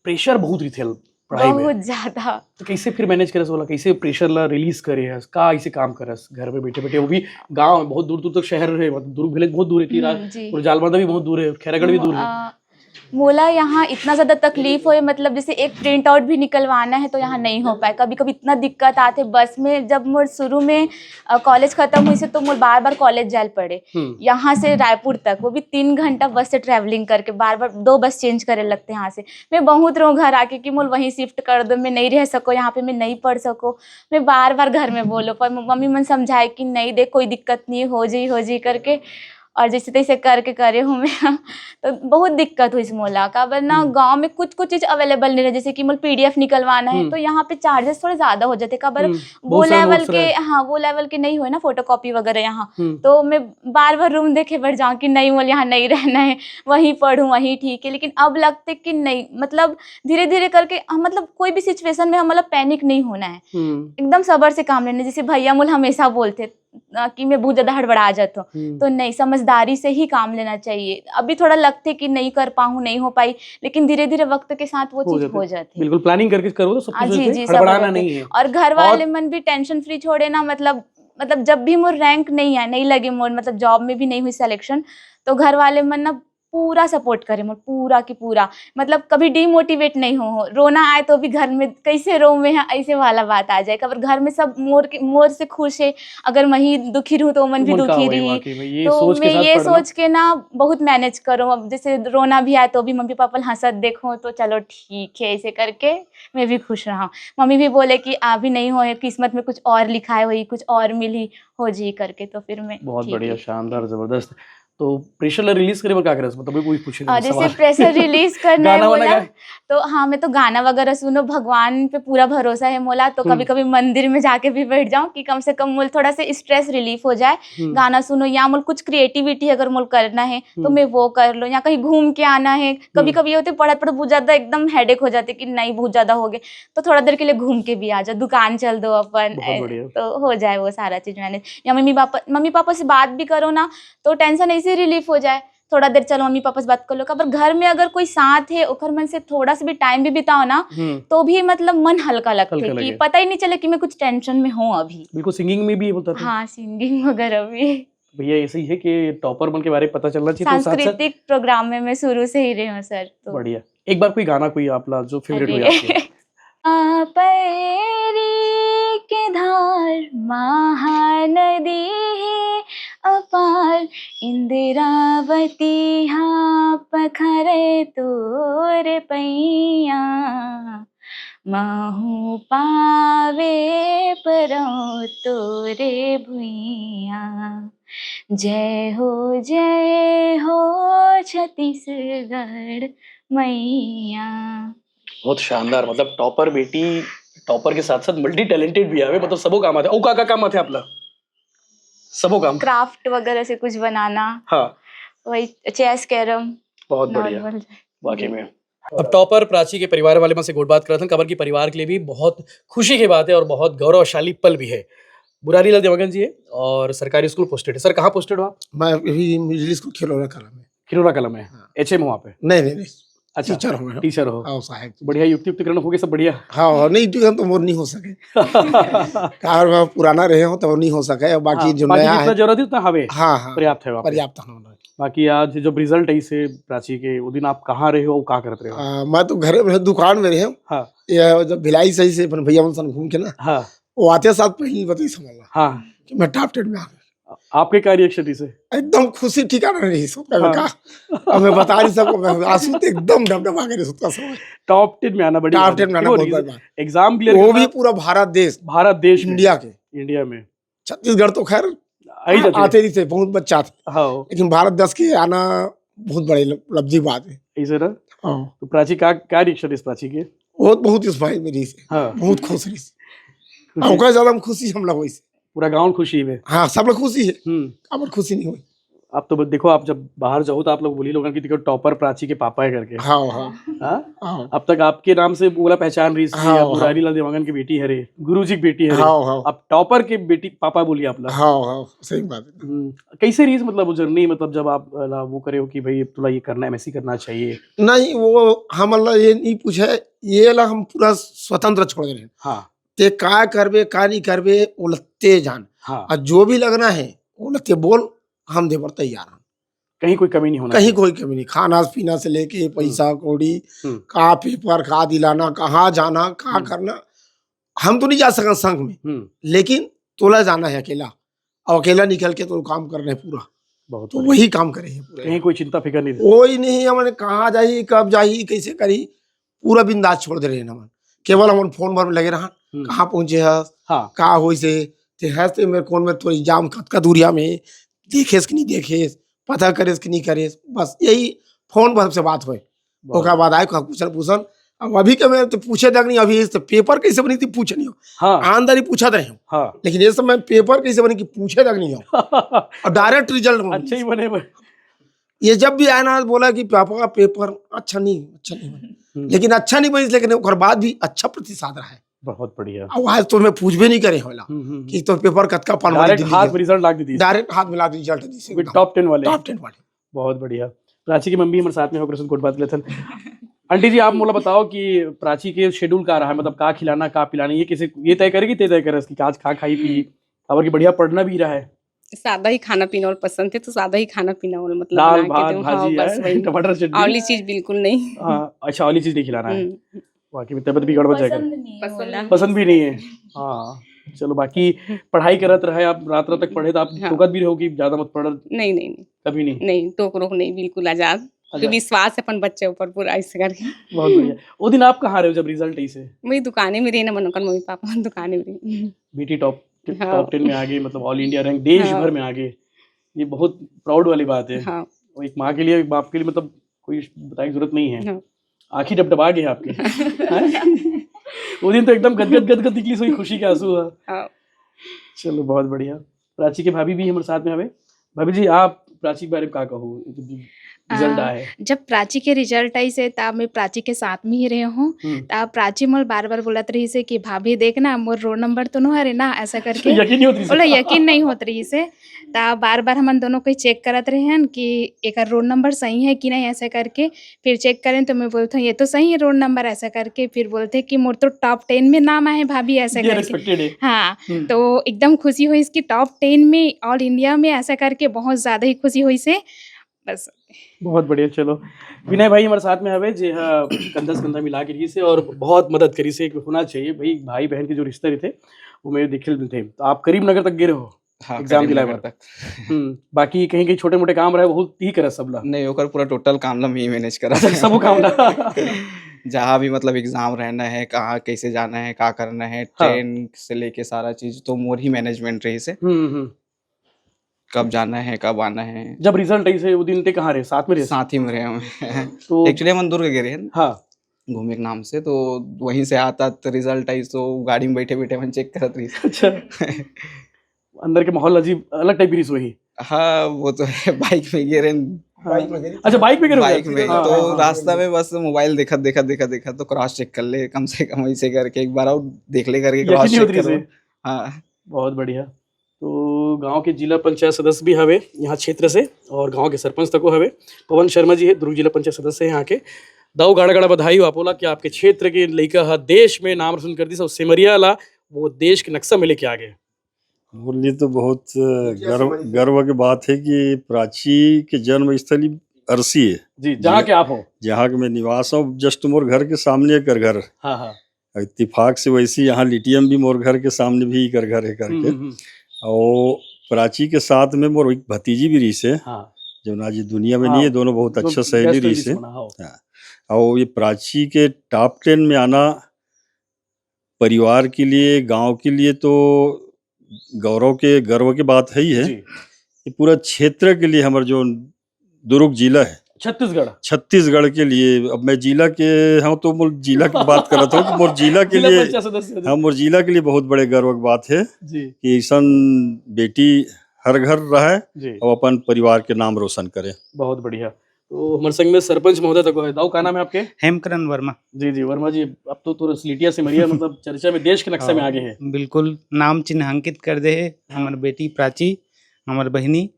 S1: प्रेशर बहुत रही थे पढ़ाई में,
S2: बहुत ज्यादा।
S1: तो कैसे फिर मैनेज करे बोला, कैसे प्रेशर ला रिलीज करे है का, ऐसे काम करे घर में बैठे बैठे, वो भी गांव में, बहुत दूर दूर तक शहर है, मतलब दुर्ग विलेज बहुत दूर है,
S2: जी।
S1: और जालबांधा भी बहुत दूर है, खैरागढ़ भी दूर है।
S2: मोला यहाँ इतना ज़्यादा तकलीफ होए, मतलब जैसे एक प्रिंट आउट भी निकलवाना है तो यहाँ नहीं हो पाए। कभी कभी इतना दिक्कत आते बस में, जब मोर शुरू में कॉलेज खत्म हुई से तो मोर बार बार कॉलेज जाए पड़े, यहाँ से रायपुर तक, वो भी 3 घंटा बस से ट्रैवलिंग करके, बार बार 2 बस चेंज करे लगते यहाँ से। मैं बहुत रहूँ घर आके कि मोल वहीं शिफ्ट कर दो, मैं नहीं रह सको यहाँ पे, मैं नहीं पढ़ सको। मैं बार बार घर में बोलो, पर मम्मी मन समझाए कि नहीं देख कोई दिक्कत नहीं, हो जी करके, और जैसे तैसे करके करे हूँ मैं। तो बहुत दिक्कत हुई इस मोला का, वरना गांव में कुछ चीज अवेलेबल नहीं रहे, जैसे कि मोल पीडीएफ निकलवाना है तो यहाँ पे चार्जेस थोड़े ज्यादा हो जाते, खबर वो लेवल के, हाँ वो लेवल के नहीं हुए ना फोटोकॉपी वगैरह यहाँ। तो मैं बार बार रूम देखे बैठ जाऊँ कि नहीं मोल यहाँ नहीं रहना है, वहीं पढ़ूँ वहीं ठीक है। लेकिन अब लगते कि नहीं, मतलब धीरे धीरे करके मतलब कोई भी सिचुएशन में हम मतलब पैनिक नहीं होना है, एकदम सब्र से काम लेना। जैसे भैया मोल हमेशा बोलते कि मैं बहुत ज्यादा हड़बड़ा जाता हूँ, तो नहीं, समझदारी से ही काम लेना चाहिए। अभी थोड़ा लगते कि नहीं कर पाऊँ, नहीं हो पाई, लेकिन धीरे धीरे वक्त के साथ वो चीज हो जाती है।
S1: बिल्कुल प्लानिंग करके करो तो सब कुछ
S2: जी जी,
S1: हड़बड़ाना नहीं है।
S2: और घर वाले मन भी टेंशन फ्री छोड़े ना, मतलब मतलब जब भी मोर रैंक नहीं है, नहीं लगे मोर, मतलब जॉब में भी नहीं हुई सिलेक्शन, तो घर वाले मन ना पूरा सपोर्ट करे मोर, पूरा की पूरा, मतलब कभी डीमोटिवेट नहीं हो। रोना आए तो भी घर में कैसे रो में है ऐसे वाला बात आ जाए, कबर घर में सब मोर से खुश है, अगर मैं ही दुखी रहूँ तो मन भी
S1: मन का
S2: दुखी
S1: वही
S2: रही।
S1: वाकई में ये
S2: तो
S1: सोच के
S2: मैं
S1: साथ
S2: ये
S1: पढ़ना।
S2: सोच के ना बहुत मैनेज करूँ। अब जैसे रोना भी आए तो भी मम्मी पापा हंसत देखो तो चलो ठीक है, ऐसे करके मैं भी खुश रहा। मम्मी भी बोले कि अभी नहीं हो, किस्मत में कुछ और लिखा है, वही कुछ और मिली हो जी करके, तो फिर मैं
S1: बहुत
S2: ठीक
S1: बढ़िया,
S2: है।
S1: शानदार, जबरदस्त। तो प्रेशर रिलीज करे क्या करे, मतलब कोई पूछे
S2: और जैसे
S1: सवाल
S2: प्रेशर रिलीज करना है
S1: गाना वाना
S2: बोला,
S1: गाए?
S2: तो हाँ मैं तो गाना वगैरह सुनो, भगवान पे पूरा भरोसा है मोला, तो कभी कभी मंदिर में जाके भी बैठ जाऊं कि कम से कम मोल थोड़ा से स्ट्रेस रिलीफ हो जाए। गाना सुनो, या मोल कुछ क्रिएटिविटी अगर मोल करना है तो मैं वो कर लो, या कहीं घूम के आना है। कभी कभी ये होते पढ़त पढ़त बहुत ज्यादा एकदम हेडेक हो जाते कि नहीं बहुत ज्यादा हो गए, तो थोड़ा देर के लिए घूम के भी आ जाओ, दुकान चल दो अपन,
S1: बहुत बढ़िया।
S2: तो हो जाए वो सारा चीज मैनेज। या मम्मी पापा से बात भी करो ना तो टेंशन ऐसे रिलीफ हो जाए, थोड़ा देर चलो मम्मी पापा से बात कर लो। पर घर में अगर कोई साथ है, ओकर मन से थोड़ा सा भी टाइम भी बिताओ ना, तो भी मतलब मन हल्का लगता
S1: हल्का
S2: है कि
S1: लगे।
S2: पता ही नहीं चले कि मैं कुछ टेंशन में हूँ अभी।
S1: बिल्कुल, सिंगिंग में भी ये बोलता था
S2: हाँ, सिंगिंग वगैरह भी।
S1: भैया, ऐसे ही है कि टॉपर बन के बारे में पता चलना चाहिए, तो साथ साथ
S2: सांस्कृतिक प्रोग्राम में मैं शुरू से ही रही हूँ सर, तो
S1: बढ़िया। एक बार कोई गाना कोई आपला जो फेवरेट हो
S2: अरे
S1: आपके।
S2: पैरी के धार महानदी है अपार, इंदिरावती हाँ पखरे तोर पैया, महू पावे परो तोरे भुइया, जय हो छत्तीसगढ़ मैया।
S1: बहुत शानदार, मतलब टॉपर बेटी, टॉपर के साथ साथ मल्टी टैलेंटेड भी आहे, मतलब सबो काम आते। ओ का काम आते आपला? सबो काम।
S2: क्राफ्ट वगैरह से कुछ बनाना,
S1: हाँ,
S2: वही चेस कैरम,
S1: बहुत बढ़िया,
S2: नॉर्मल।
S1: वाकई में। अब टॉपर प्राची के परिवार वाले में से गोट बात कर रहे थे, खबर की परिवार के लिए भी बहुत खुशी की बात है और बहुत गौरवशाली पल भी है। बुरारी लाल देवगन जी है और सरकारी स्कूल पोस्टेड है। सर कहाँ पोस्टेड हो आप?
S3: मैं अभी मिडिल स्कूल खिलौना कला में।
S1: खिरोरा कला में।
S3: हाँ।
S1: HM वहाँ पे?
S3: नहीं,
S1: अच्छा,
S3: टीचर हूँ मैं।
S1: टीचर हो।
S3: हाँ साहब।
S1: बढ़िया, युक्ति युक्तिकरण हो गए सब बढ़िया।
S3: हाँ, नहीं ट्यूशन तो मोर नहीं हो सके। कार मैं पुराना रहे हूँ तो नहीं हो सके, और बाकी जो
S1: बाकी
S3: नया
S1: जितना
S3: है।
S1: जरूरत है उतना हवे
S3: हाँ
S1: पर्याप्त है वहाँ पे।
S3: पर्याप्त होना।
S1: बाकी आज जब रिजल्ट आई से प्राची के, उस दिन आप कहाँ रहे हो, क्या करते रहे हो?
S3: मैं तो घर में दुकान में रहे हूँ।
S1: हाँ
S3: ये जब भिलाई सही से अपन भैया मन घूम के ना,
S1: हाँ
S3: वो आते साथ पहली बताई समझला
S1: हाँ,
S3: कि मैं टॉप 10 में आ गया।
S1: आपके क्या रिएक्शन थी से?
S3: एकदम खुशी ठिकाना नहीं सोचा
S1: हाँ।
S3: कहा, अब मैं बता नहीं सकूँ, मैं आंसू तो एकदम डबडबा के सोचा समझ।
S1: टॉप 10 में आना बड़ी
S3: टॉप 10 में आना बहुत बड़ी बात।
S1: एग्जाम क्लियर
S3: वो भी पूरा भारत देश
S1: में
S3: इंडिया के।
S1: इंडिया में
S3: छत्तीसगढ़ तो खैर
S1: आई जाते
S3: आते नहीं थे, बहुत बच्चा थे,
S1: हाँ,
S3: लेकिन भारत देश के आना बहुत बड़ी उपलब्धि बात है।
S1: ऐसे ना।
S3: हाँ,
S1: तो प्राची का क्या रिएक्शन इस प्राची के?
S3: बहुत इस भाई मेरी से
S1: हाँ,
S3: बहुत खुश रही।
S1: खुशी-
S3: हमको ज्यादा खुशी हम लोग हुई।
S1: पूरा गांव खुशी में।
S3: हाँ, सब लोग खुशी है,
S1: हम्म।
S3: अब खुशी नहीं हुई।
S1: आप तो देखो, आप जब बाहर जाओ तो आप लोग बोली लोगों की देखो टॉपर प्राची के पापा है करके।
S3: हाँ हाँ
S1: हाँ?
S3: हाँ
S1: अब तक आपके नाम से पूरा पहचान रही
S3: हाँ,
S1: आप बुरारी लाल देवांगन की बेटी है रे, गुरुजी की बेटी है रे।
S3: हाँ हाँ
S1: आप टॉपर के बेटी पापा बोलिए आप लोग।
S3: हाँ हाँ, सही बात है।
S1: कैसे रही मतलब वो जर्नी, मतलब जब आप वो करे हो कि भाई तुला ये करना है, MSc करना चाहिए?
S3: नहीं, वो हम अल्लाह ये नहीं पूछे, ये ला हम पूरा स्वतंत्र छोड़ रहे हैं।
S1: हाँ
S3: ते का करबे का नहीं करबे वो लत्ते जान,
S1: हाँ,
S3: और जो भी लगना है वो लत्ते बोल, हम देवर तैयार हैं।
S1: कहीं कोई कमी नहीं होना
S3: कहीं
S1: चाहिए।
S3: कोई कमी नहीं, खाना पीना से लेके पैसा कौड़ी,
S1: हम्म।
S3: का पेपर का दिलाना, कहाँ जाना, कहाँ करना। हम तो नहीं जा सकते संघ में, लेकिन तोला जाना है अकेला, और अकेला निकल के तो काम करना है पूरा,
S1: बहुत
S3: तो
S1: बढ़िया।
S3: वही काम करे हैं पूरे।
S1: कहीं कोई चिंता फिक्र नहीं।
S3: कोई नहीं, हमने कहाँ जाही, कब जाही, कैसे करी, पूरा बिंदास छोड़ दे रहे हैं हम। केवल हम फोन भर में लगे रहा, कहाँ पहुंचे है,
S1: हाँ,
S3: का होई से ते है ते मेरे कौन में थोड़ी जाम कतका दूरिया में देखेस कि नहीं देखेस, पता करेस कि नहीं करेस, बस यही फोन पर से बात हुई। ओकरा बाद आए पूछन, अब अभी के मैं तो पूछे तक नहीं, अभी तो पेपर कैसे बनी थी पूछे नहीं हो।
S1: हाँ
S3: आमदारी पूछा रहे हो,
S1: हाँ
S3: लेकिन ये समय पेपर कैसे बनी कि पूछे तक नहीं हो, और डायरेक्ट रिजल्ट।
S1: अच्छा ही बने
S3: ये जब भी आया ना बोला कि पापा का पेपर अच्छा नहीं बना, लेकिन अच्छा नहीं बनी, लेकिन उसके बाद भी अच्छा प्रतिशत रहा है।
S1: बहुत बढ़िया।
S3: अब आज तो मैं पूछ भी नहीं करे होला कि तो पेपर कतका पान
S1: डायरेक्ट हाथ में रिजल्ट लाग दी,
S3: डायरेक्ट हाथ मिला के रिजल्ट दी
S1: विद टॉप 10 वाले।
S3: टॉप 10 वाले।
S1: बहुत बढ़िया। प्राची की मम्मी हमारे साथ में होकर कोट बात लेथन। आंटी जी, आप मोला बताओ कि प्राची के शेड्यूल का रहा है, मतलब का खिलाना का पिलाना, ये किसे ये तय करेगी, तय करेगी कि आज खा खाई पी और की बढ़िया पढ़ना भी रहा है,
S6: सादा ही खाना पीना और पसंद है, तो सादा ही खाना पीना और मतलब
S1: दाल
S6: बना के
S1: भात
S6: दूं। हाँ,
S1: भाजी
S6: बस
S1: है,
S6: वही।
S1: टमाटर चटनी।
S6: ऑयली चीज बिल्कुल नहीं।
S1: हाँ, अच्छा वाली चीज नहीं खिलाना है,
S6: हम्म,
S1: बाकी में तबियत भी गड़बड़ जाएगा,
S6: पसंद
S1: पसंद भी नहीं है। हाँ चलो, बाकी पढ़ाई करत रहे आप, रात रात तक पढ़े तो आप
S6: हाँ।
S1: टोकत भी रहो कि ज्यादा मत पढ़,
S6: नहीं नहीं नहीं
S1: कभी नहीं?
S6: नहीं, टोक रोक नहीं, बिल्कुल आजाद।
S1: आजाद।
S6: विश्वास है अपन बच्चे ऊपर पूरा ऐसे करके।
S1: बहुत बढ़िया। वो दिन आप कहाँ रहे हो जब रिजल्ट ऐसे?
S6: वही दुकानें में रही ना, मनोकर मम्मी पापा दुकानें में रही।
S1: बेटी टॉप
S6: हाँ।
S1: टॉप 10 में आ गई, मतलब ऑल इंडिया रैंक देश
S6: हाँ।
S1: भर में आ गए, ये बहुत प्राउड वाली बात है।
S6: हाँ
S1: और एक माँ के लिए, एक बाप के लिए, मतलब कोई बताने की जरूरत नहीं है।
S6: हाँ।
S1: आँखें डबडबा गए आपके। हैं? वो दिन तो एकदम गदगद गदगद निकली सोई खुशी के आंसू।
S6: हाँ।
S1: चलो बहुत बढ़िया। प्राची के भाभी भी हमारे साथ में हमें। भाभी जी, आप प्राची के बारे में क्या कहो, रिजल्ट आए?
S4: जब प्राची के रिजल्ट आई से तब मैं प्राची के साथ में ही रहे हूँ। तब प्राची मोल बार बार बोलत रही से कि भाभी देखना मोर रोल नंबर तो नहीं हरे ना, ऐसा करके
S1: यकीन नहीं होती
S4: बोला यकीन नहीं होत रही से। तब बार बार हम दोनों को चेक करत रहे हैं कि एक रोल नंबर सही है कि नहीं, ऐसा करके फिर चेक करें तो मैं बोलता हूँ ये तो सही है रोल नंबर, ऐसा करके फिर बोलते कि मोर तो टॉप 10 में नाम आए भाभी, ऐसा
S1: ये
S4: करके।
S1: रिस्पेक्टेड है।
S4: हाँ, तो एकदम खुशी हुई इसकी टॉप 10 में ऑल इंडिया में, ऐसा करके बहुत ज़्यादा ही खुशी हुई से बस।
S1: बहुत बढ़िया। चलो, विनय भाई हमारे साथ में हवे जे कंधा से कंधा मिला के रही से और बहुत मदद करी से। होना चाहिए भाई, भाई बहन के जो रिश्ते रहे थे वो मेरे दिखल थे। तो आप करीम नगर तक गिरे हो?
S7: हाँ,
S1: एग्जाम
S7: करीब
S1: दिलाए
S7: नगर
S1: बार।
S7: तक।
S1: बाकी कहीं कहीं छोटे मोटे काम रहे बहुत ही करे सब ला।
S7: नहीं, ओकर पूरा टोटल काम ला मैं मैनेज करा।
S1: सब काम ला।
S7: जहाँ भी मतलब एग्जाम रहना है, कहाँ कैसे जाना है, क्या करना है,
S1: हाँ।
S7: ट्रेन से लेके सारा चीज तो मोर ही मैनेजमेंट रही से।
S1: हम्म।
S7: कब जाना है, कब आना है।
S1: जब रिजल्ट ऐसे वो दिन ते कहाँ रहे? साथ में रहे?
S7: साथ ही में रहे हम।
S1: तो
S7: एक्चुअली हम दुर्ग गए रहे
S1: हाँ,
S7: घूमे के नाम से, तो वहीं से आता तो रिजल्ट आई, तो गाड़ी में बैठे बैठे हम चेक करत रही।
S1: अच्छा। अंदर के माहौल अजीब अलग टाइप की रिस हुई।
S7: हाँ, वो तो है। बाइक में गए रहे।
S1: अच्छा, बाइक पे
S7: बाइक में
S1: हाँ,
S7: तो
S1: हाँ,
S7: रास्ता में बस मोबाइल देखा तो क्रॉस चेक कर ले कम से कम, ऐसे करके एक बार और देख ले करके क्रॉस
S1: यकीन नहीं
S7: चेक
S1: होती
S7: करो।
S1: से।
S7: हाँ,
S1: बहुत बढ़िया। तो गांव के जिला पंचायत सदस्य भी हवे यहाँ क्षेत्र से, और गांव के सरपंच तको हवे। पवन शर्मा जी है, दुर्ग जिला पंचायत सदस्य है यहाँ के। दाऊ गाड़ा गाड़ा बधाई हो आपोला कि आपके क्षेत्र के लड़का हा देश में नाम रोशन कर दी। सब सिमरिया ला वो देश के नक्शा में लेके आ गए।
S8: मेरे लिए तो बहुत गर्व की बात है कि प्राची के जन्म स्थली अरसी है
S1: जी, जहाँ के आप हो।
S8: जहाँ के मैं निवास हूँ। जस्ट मोर घर के सामने कर घर।
S1: हाँ हाँ।
S8: इत्तेफाक से वैसी यहाँ लिटियम भी मोर घर के सामने भी कर घर है करके। और प्राची के साथ में मोर एक भतीजी भी रही से,
S1: हाँ।
S8: जो ना जी दुनिया में
S1: हाँ,
S8: नहीं है, दोनों बहुत अच्छा सहेली रही से।
S1: हाँ।
S8: और ये प्राची के टॉप 10 में आना परिवार के लिए, गांव के लिए तो गर्व की बात है ही है। ये पूरा क्षेत्र के लिए, हमारे जो दुर्ग जिला है छत्तीसगढ़ के लिए, अब मैं जिला के हाँ तो मोर जिला की बात कर रहा हूँ। मोर जिला के लिए, हाँ मोर जिला के लिए बहुत बड़े गर्व की बात है कि ऐसा बेटी हर घर रहे और अपन परिवार के नाम रोशन करे।
S1: बहुत बढ़िया। तो हमारे संग में सरपंच महोदय तक है। दाऊ, क्या नाम है आपके?
S9: हेमकरण वर्मा।
S1: जी वर्मा जी, अब तो लिटिया सिमरिया मतलब चर्चा में, देश के नक्शे में आगे है।
S9: बिल्कुल नाम चिन्हांकित कर दे है हमारे बेटी प्राची, हमारे बहनी।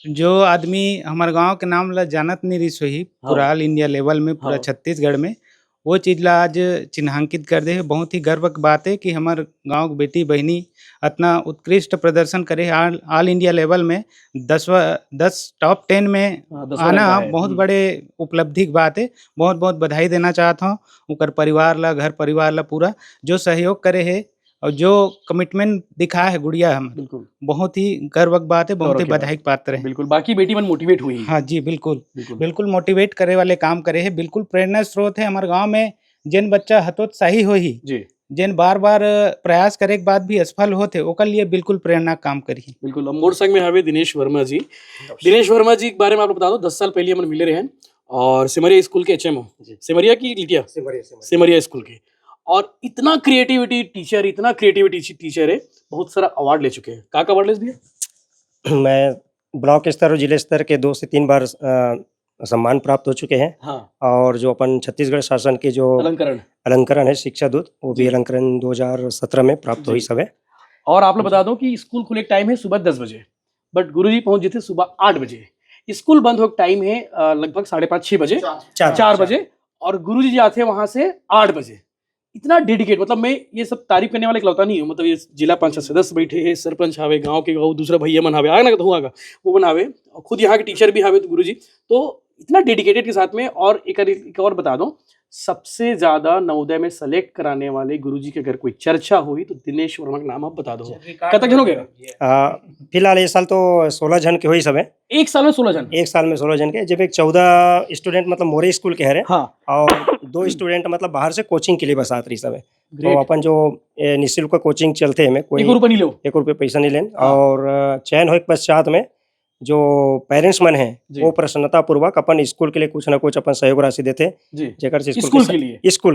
S9: जो आदमी हमारे गांव के नाम ला जानत नहीं रही सोही पूरा ऑल इंडिया लेवल में, पूरा छत्तीसगढ़ में, वो चीज़ ला आज चिन्हांकित कर दे है। बहुत ही गर्व की बात है कि हमारे गांव की बेटी बहनी इतना उत्कृष्ट प्रदर्शन करे ऑल इंडिया लेवल में। 10 टॉप 10 में आना बहुत बड़े उपलब्धि की बात है। बहुत बहुत बधाई देना चाहता हूँ उनकर परिवार ला, घर परिवार ला, पूरा जो सहयोग करे है और जो कमिटमेंट दिखा है गुड़िया, हम
S1: बिल्कुल
S9: बहुत ही गर्व की बात है, बहुत ही बधाई की पात्र है।
S1: बिल्कुल, बाकी बेटी मन मोटिवेट हुई।
S9: हाँ जी, बिल्कुल मोटिवेट करे वाले काम करे है। बिल्कुल प्रेरणा स्रोत है हमारे गांव में। जिन बच्चा हतोत्साही हो ही, जिन बार बार प्रयास करे के बाद भी असफल होते, ओकर लिए बिल्कुल प्रेरणा काम करी।
S1: बिल्कुल। अब मोर संग में हवे दिनेश वर्मा जी। दिनेश वर्मा जी के बारे में आप बता दो। 10 साल पहले हम मिले रहे और सिमरिया स्कूल के HM हो, सिमरिया की लिटिया, सिमरिया स्कूल के। और इतना क्रिएटिविटी टीचर है, बहुत सारा अवार्ड ले चुके हैं। का अवार्ड ले दिए?
S10: मैं ब्लॉक स्तर और जिले स्तर के 2 से 3 बार सम्मान प्राप्त हो चुके हैं।
S1: हाँ।
S10: और जो अपन छत्तीसगढ़ शासन के जो अलंकरण है शिक्षा दूत, वो भी अलंकरण 2017 में प्राप्त हुई सब है।
S1: और आप लोग बता दो कि स्कूल खुले टाइम है सुबह 10 बजे, बट गुरुजी पहुंच जाते सुबह 8 बजे। स्कूल बंद हो टाइम है लगभग 5:30-6 बजे, 4 बजे, और गुरुजी जाते हैं वहां से 8 बजे। इतना डेडिकेट, मतलब मैं ये सब तारीफ करने वाला इकलौता नहीं हूँ, मतलब ये जिला पंचायत सदस्य बैठे हैं, सरपंच हावे, गांव के दूसरा भैया मन हावे, आगे ना हुआ वो बनावे, और खुद यहाँ के टीचर भी हावे, तो गुरुजी तो इतना डेडिकेटेड के साथ में। और एक और बता दूं, सबसे ज्यादा नवोदय में सेलेक्ट कराने वाले गुरुजी की अगर कोई चर्चा हुई तो दिनेश वर्मा का नाम आप बता दो। कतक जन हो गया?
S10: फिलहाल इस साल तो 16 जन के हुई सब है।
S1: एक साल में 16 जन? एक
S10: साल में 16 जन के, जब एक 14 स्टूडेंट मतलब मोरे स्कूल के है,
S1: हाँ,
S10: और 2 स्टूडेंट मतलब बाहर से कोचिंग के लिए बस आत रही सब है। तो अपन जो निःशुल्क कोचिंग चलते हैं, कोई
S1: 1 रुपया नहीं लो,
S10: 1 रुपये पैसा नहीं लेन, और चयन हो के पश्चात में जो पेरेंट्स मन है वो प्रसन्नता पूर्वक अपन स्कूल के लिए कुछ ना कुछ अपन सहयोग राशि देते, जेकर से स्कूल के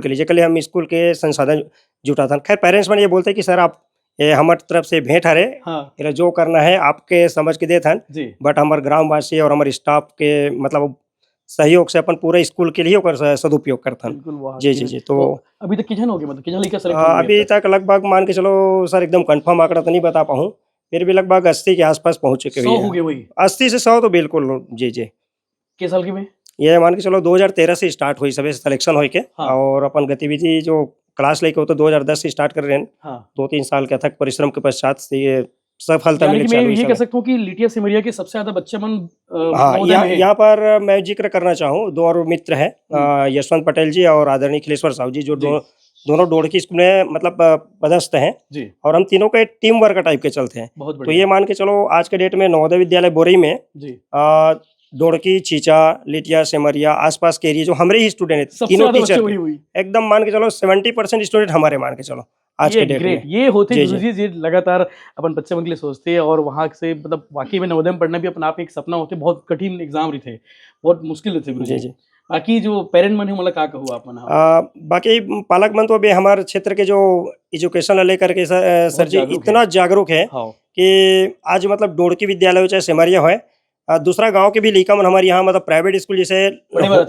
S10: लिए जेकर लिए हम स्कूल के संसाधन जुटाते। खैर पेरेंट्स मन ये बोलते हैं कि सर आप हमारे तरफ से भेंट हरे, हाँ, जो करना है आपके समझ के देथन, बट हमारे ग्रामवासी और हमारे स्टाफ के मतलब सहयोग से अपन पूरे स्कूल के लिए ओकर सदुपयोग करथन। जी। तो
S1: अभी तक कितने हो गए, मतलब कितने लड़का सेलेक्ट?
S10: अभी तक लगभग मान के चलो सर, एकदम कंफर्म आंकड़ा तो नहीं बता पाऊँ, फिर भी लगभग 80 के आसपास पहुंच चुके हैं।
S1: 100 हो गए वही?
S10: 80 से 100 तो बिल्कुल। जी।
S1: किस साल के में?
S10: ये मान के चलो 2013 से स्टार्ट हुई सब सिलेक्शन हो के, हाँ। और अपन गतिविधि जो क्लास लेके हो तो 2010 से स्टार्ट कर रहे हैं, हाँ। 2-3 साल के अथक परिश्रम के पश्चात से ये सफलता मिली।
S1: मैं ये कह सकता हूँ कि लिटिया सिमरिया के सबसे ज्यादा बच्चे मन,
S10: हाँ, यहाँ पर मैं जिक्र करना चाहूँ, 2 और मित्र है, यशवंत पटेल जी और आदरणीय खिलेश्वर साहू जी, जो दोनों डोड़की स्कूल में मतलब पदस्थ हैं जी। और हम तीनों के टीम वर्क टाइप के चलते हैं। तो ये मान के चलो आज के डेट में नवोदय विद्यालय बोरई में डोड़की, चीचा, लिटिया, सिमरिया आसपास के एरिया जो हमारे ही स्टूडेंट है, तीनों टीचर एकदम मान के चलो 70% स्टूडेंट हमारे मान के चलो आज के डेट में।
S1: ये होते गुरुजी जी लगातार अपन बच्चे के लिए सोचते हैं, और वहाँ से मतलब वाकई में नवोदय में पढ़ना भी अपना आप एक सपना होते, बहुत कठिन एग्जाम रहे थे, बहुत मुश्किल थे गुरुजी जी। बाकी जो पेरेंट मन है मतलब क्या कहूँ आप मन?
S10: बाकी पालक मन तो अभी हमारे क्षेत्र के जो एजुकेशन लेकर के सर जी इतना जागरूक है कि आज मतलब डोड़की विद्यालय हो चाहे सिमरिया हो, दूसरा गांव के भी लड़का मन हमारे यहाँ मतलब प्राइवेट स्कूल जैसे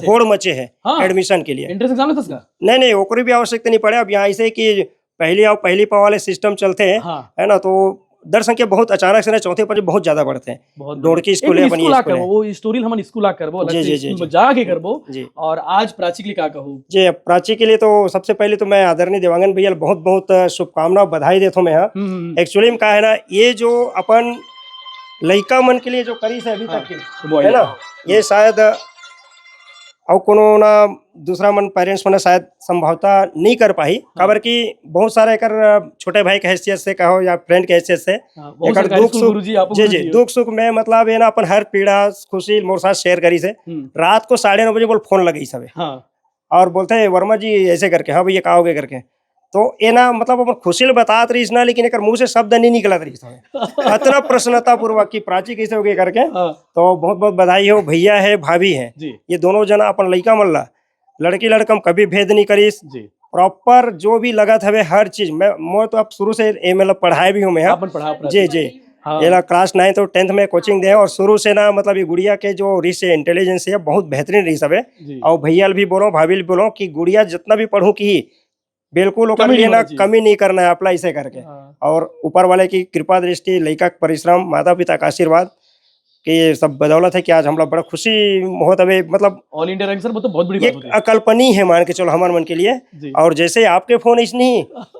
S10: होड़ मचे है एडमिशन के लिए।
S1: एंट्रेंस एग्जाम
S10: नहीं, ओकरी भी आवश्यकता नहीं पड़े। अब यहाँ ऐसे कि पहली पाव वाले सिस्टम चलते हैं, है ना, तो दर संख्या बहुत अचानक से ना चौथे पर बहुत ज्यादा बढ़ते हैं। डोड़की स्कूल है,
S1: वो स्टोरी हम स्कूल करबो, जी जाके करबो। और आज प्राची के लिए क्या कहूँ?
S10: जी, प्राची के लिए तो सबसे पहले तो मैं आदरणीय देवांगन भैया बहुत बहुत शुभकामनाएं बधाई देता हूँ मैं। एक्चुअली में क्या है ना, ये जो अपन लड़का मन के लिए जो करी से अभी तक है ना, ये शायद और कोनो ना दूसरा मन पेरेंट्स मन शायद संभवता नहीं कर पाई, खबर की बहुत सारा एक छोटे भाई के हैसियत से कहो या फ्रेंड के हैसियत से दुख सुख में मतलब ये ना अपन हर पीड़ा खुशी मोर साथ शेयर करी से। रात को 9:30 बजे बोल फोन लगी सब, और बोलते हैं वर्मा जी ऐसे करके, हाँ भैया कहोगे करके, तो ये ना मतलब अपन खुशी बतात रही ना, लेकिन एक मुंह से शब्द नहीं निकलत रही इतना प्रसन्नता पूर्वक की प्राची कैसे हो गई करके। तो बहुत बहुत बधाई हो, भैया है भाभी है, ये दोनों जना अपन लड़का मल्ला लड़की लड़कम कभी भेद नहीं करीस, प्रॉपर जो भी लगा था हर चीज मैं तो अब शुरू से मतलब पढ़ाए भी हूँ मैं। जी ये क्लास 9 और 10th में कोचिंग दे, और शुरू से ना मतलब ये गुड़िया के जो रिस इंटेलिजेंस है बहुत बेहतरीन रही सब है। और भैया भी बोलो भाभी भी बोलो कि गुड़िया जितना भी पढ़ू की बिल्कुल ओकर लिए ना कमी नहीं करना है अप्लाई से करके। और ऊपर वाले की कृपा दृष्टि, लड़का का परिश्रम, माता पिता का आशीर्वाद कि ये सब बदौलत है कि आज हम लोग बड़ा खुशी होता है। मतलब
S1: ऑल इंडिया रैंक सर वो तो बहुत बड़ी बात होती है,
S10: अकल्पनीय है मान के चलो हमारे मन के लिए। और जैसे आपके फोन इसने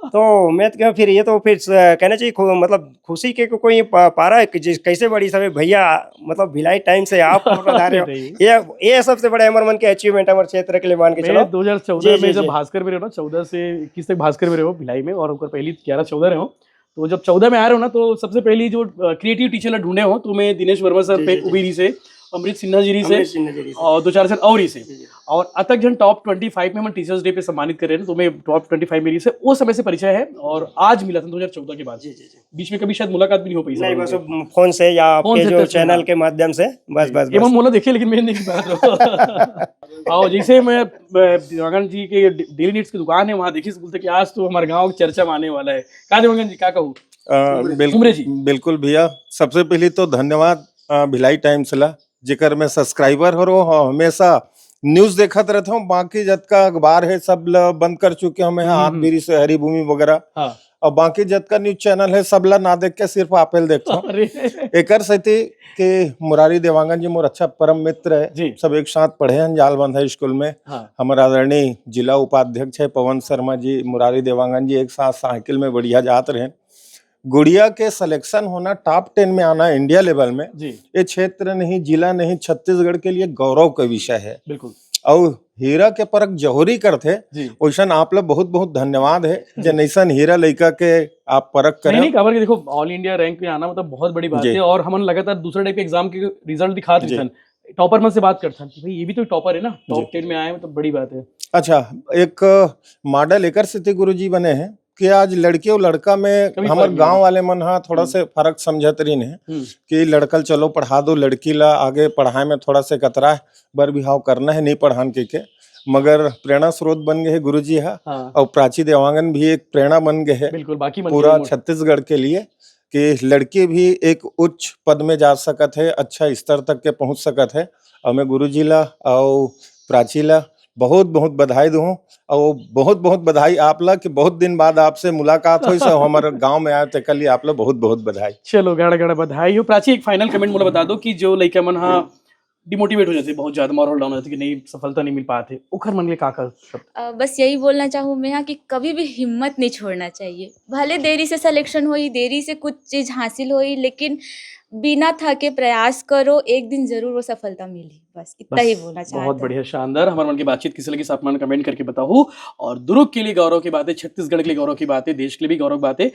S10: तो मैं तो फिर ये तो फिर कहना चाहिए मतलब खुशी के कोई पारा है कैसे बड़ी सब भैया मतलब भिलाई टाइम से आप बता रहे हो, ये सबसे बड़ा हमारे मन के अचीवमेंट हमारे क्षेत्र के लिए मान के चलो।
S1: 2014 में जब भास्कर में रहे ना, 14 से 21 तक भास्कर में रहे हो भिलाई में, और पहली 11-14 रहे हो, तो जब 14 में आ रहे हो ना, तो सबसे पहली जो क्रिएटिव टीचर ढूंढे हो तो मैं दिनेश वर्मा सर पे उबीरी से, अमृत सिन्हा जी से, और 2-4 जन और ही से, और अतक जन टॉप 25 में हम टीचर्स डे पे सम्मानित कर रहे हैं। तो मैं टॉप 25 मेरी से वो समय से परिचय है, और आज मिला था 2014 के बाद। बीच में कभी शायद मुलाकात भी नहीं हो पाई,
S10: नहीं बस फोन से या आपके जो चैनल के माध्यम से बस
S1: एवं मोला देखे, लेकिन मैंने नहीं पाया। और जैसे मैं दिवांगन जी के डेली नीड्स की दुकान है वहाँ देखी, बोलते कि आज तो हमारे गाँव की चर्चा में आने वाला है। कहा दिवांगन जी क्या कहूँ?
S5: बिल्कुल भैया, सबसे पहले तो धन्यवाद भिलाई टाइम्स ला, जेकर में सब्सक्राइबर हो हमेशा न्यूज देखत रहता हूँ। बाकी जत का अखबार है सब बंद कर चुके हमें, हाथ बीरी से हरी भूमि वगैरह, और बाकी जितना न्यूज चैनल है सबला ना देख के सिर्फ आपेल देखता हूँ
S1: अरे
S5: एकर सती के मुरारी देवांगन जी मोर अच्छा परम मित्र
S1: जी।
S5: है, सब एक साथ पढ़े हैं जालबंद हाई स्कूल में।
S1: हाँ।
S5: हमारे आदरणीय जिला उपाध्यक्ष है पवन शर्मा जी, मुरारी देवांगन जी एक साथ साइकिल में बढ़िया जाते रहे। गुड़िया के सिलेक्शन होना, टॉप 10 में आना इंडिया लेवल में,
S1: जी
S5: ये क्षेत्र नहीं, जिला नहीं, छत्तीसगढ़ के लिए गौरव का विषय है।
S1: बिल्कुल।
S5: और हीरा के परख जौहरी करते
S1: जी
S5: वैसन आप लोग बहुत बहुत धन्यवाद है जनैसन हीरा लड़का के आप परख
S1: नहीं नहीं
S5: करें।
S1: खबर के देखो ऑल इंडिया रैंक में आना मतलब बहुत बड़ी बात
S5: जी।
S1: है और हमन लगातार दूसरे टाइप के एग्जाम के रिजल्ट दिखाते
S5: जी।
S1: रहन। टॉपर मन से बात करते हैं कि भाई ये भी तो टॉपर है ना, टॉप
S5: जी।
S1: 10 में आए मतलब बड़ी बात है।
S5: अच्छा, एक मॉडल एकर से गुरुजी बने हैं कि आज लड़के और लड़का में
S1: कभी
S5: हमारे
S1: फर्क नहीं
S5: गांव वाले मन हा थोड़ा
S1: हम्म।
S5: से फर्क समझत रही है
S1: हम्म।
S5: कि लड़कल चलो पढ़ा दो, लड़की ला आगे पढ़ाई में थोड़ा से कतरा है, बर बिहाव करना है नहीं पढ़ान के मगर प्रेरणा स्रोत बन गए है गुरुजी हा।
S1: हाँ
S5: और प्राची देवांगन भी एक प्रेरणा बन गए है
S1: बिल्कुल, बाकी मन
S5: पूरा
S1: के
S5: छत्तीसगढ़ के लिए कि लड़के भी एक उच्च पद में जा सकत है, अच्छा स्तर तक के पहुंच सकत है। और मैं गुरुजी ला और प्राची ला बहुत बहुत बधाई दूँ और बहुत बहुत बधाई आप ला कि बहुत दिन बाद आपसे मुलाकात हुई, सब हमारे गांव में आए थे लिए आप लोग बहुत बहुत बधाई।
S1: चलो गाड़ा गाड़ा बधाई हो। प्राची एक फाइनल कमेंट मुझे बता दो कि जो लड़का मन हाँ डिमोटिवेट हो जाते, बहुत ज्यादा मॉरल डाउन हो जाते कि नहीं सफलता नहीं मिल पाते, ओखर मन के का शब्द?
S2: बस यही बोलना चाहूँ मैं यहाँ कि कभी भी हिम्मत नहीं छोड़ना चाहिए। भले देरी से सिलेक्शन होई, देरी से कुछ चीज़ हासिल होई, लेकिन बिना थके प्रयास करो, एक दिन जरूर वो सफलता मिली। बस इतना ही बोलना चाहता
S1: बहुत
S2: हूँ।
S1: बढ़िया, शानदार। हमारे मन की बातचीत किसी लगी आप मन कमेंट करके बताओ। और दुर्ग के लिए गौरव की बात है, छत्तीसगढ़ के लिए गौरव की बात है, देश के लिए भी गौरव की बात है।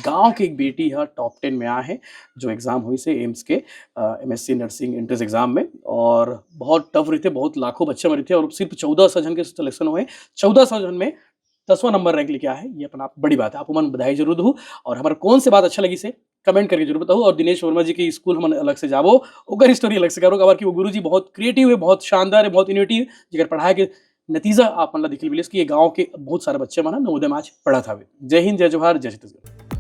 S1: गांव की एक बेटी है टॉप 10 में आ है, जो एग्जाम हुई से एम्स के MSc नर्सिंग एंट्रेंस एग्जाम में, और बहुत टफ रहे थे, बहुत लाखों बच्चे मरे थे और सिर्फ 1400 जन के सिलेक्शन हुए। 1400 जन में 10वां नंबर रैंक लेके आया है, ये अपना बड़ी बात है। आप मन बधाई जरूर दो और हमारे कौन से बात अच्छा लगी से कमेंट करके जरूर बताओ। और दिनेश वर्मा जी की स्कूल हम अलग से जाबो, ओकर स्टोरी अलग से करो कबर कि वो गुरुजी बहुत क्रिएटिव है, बहुत शानदार है, बहुत इनोवेटिव, जिगर पढ़ाई के नतीजा आप मन ला दिखल मिले कि ये गांव के बहुत सारे बच्चे मन नवोदय में आज पढ़ा था। जय हिंद, जय जोहार, जय छत्तीसगढ़।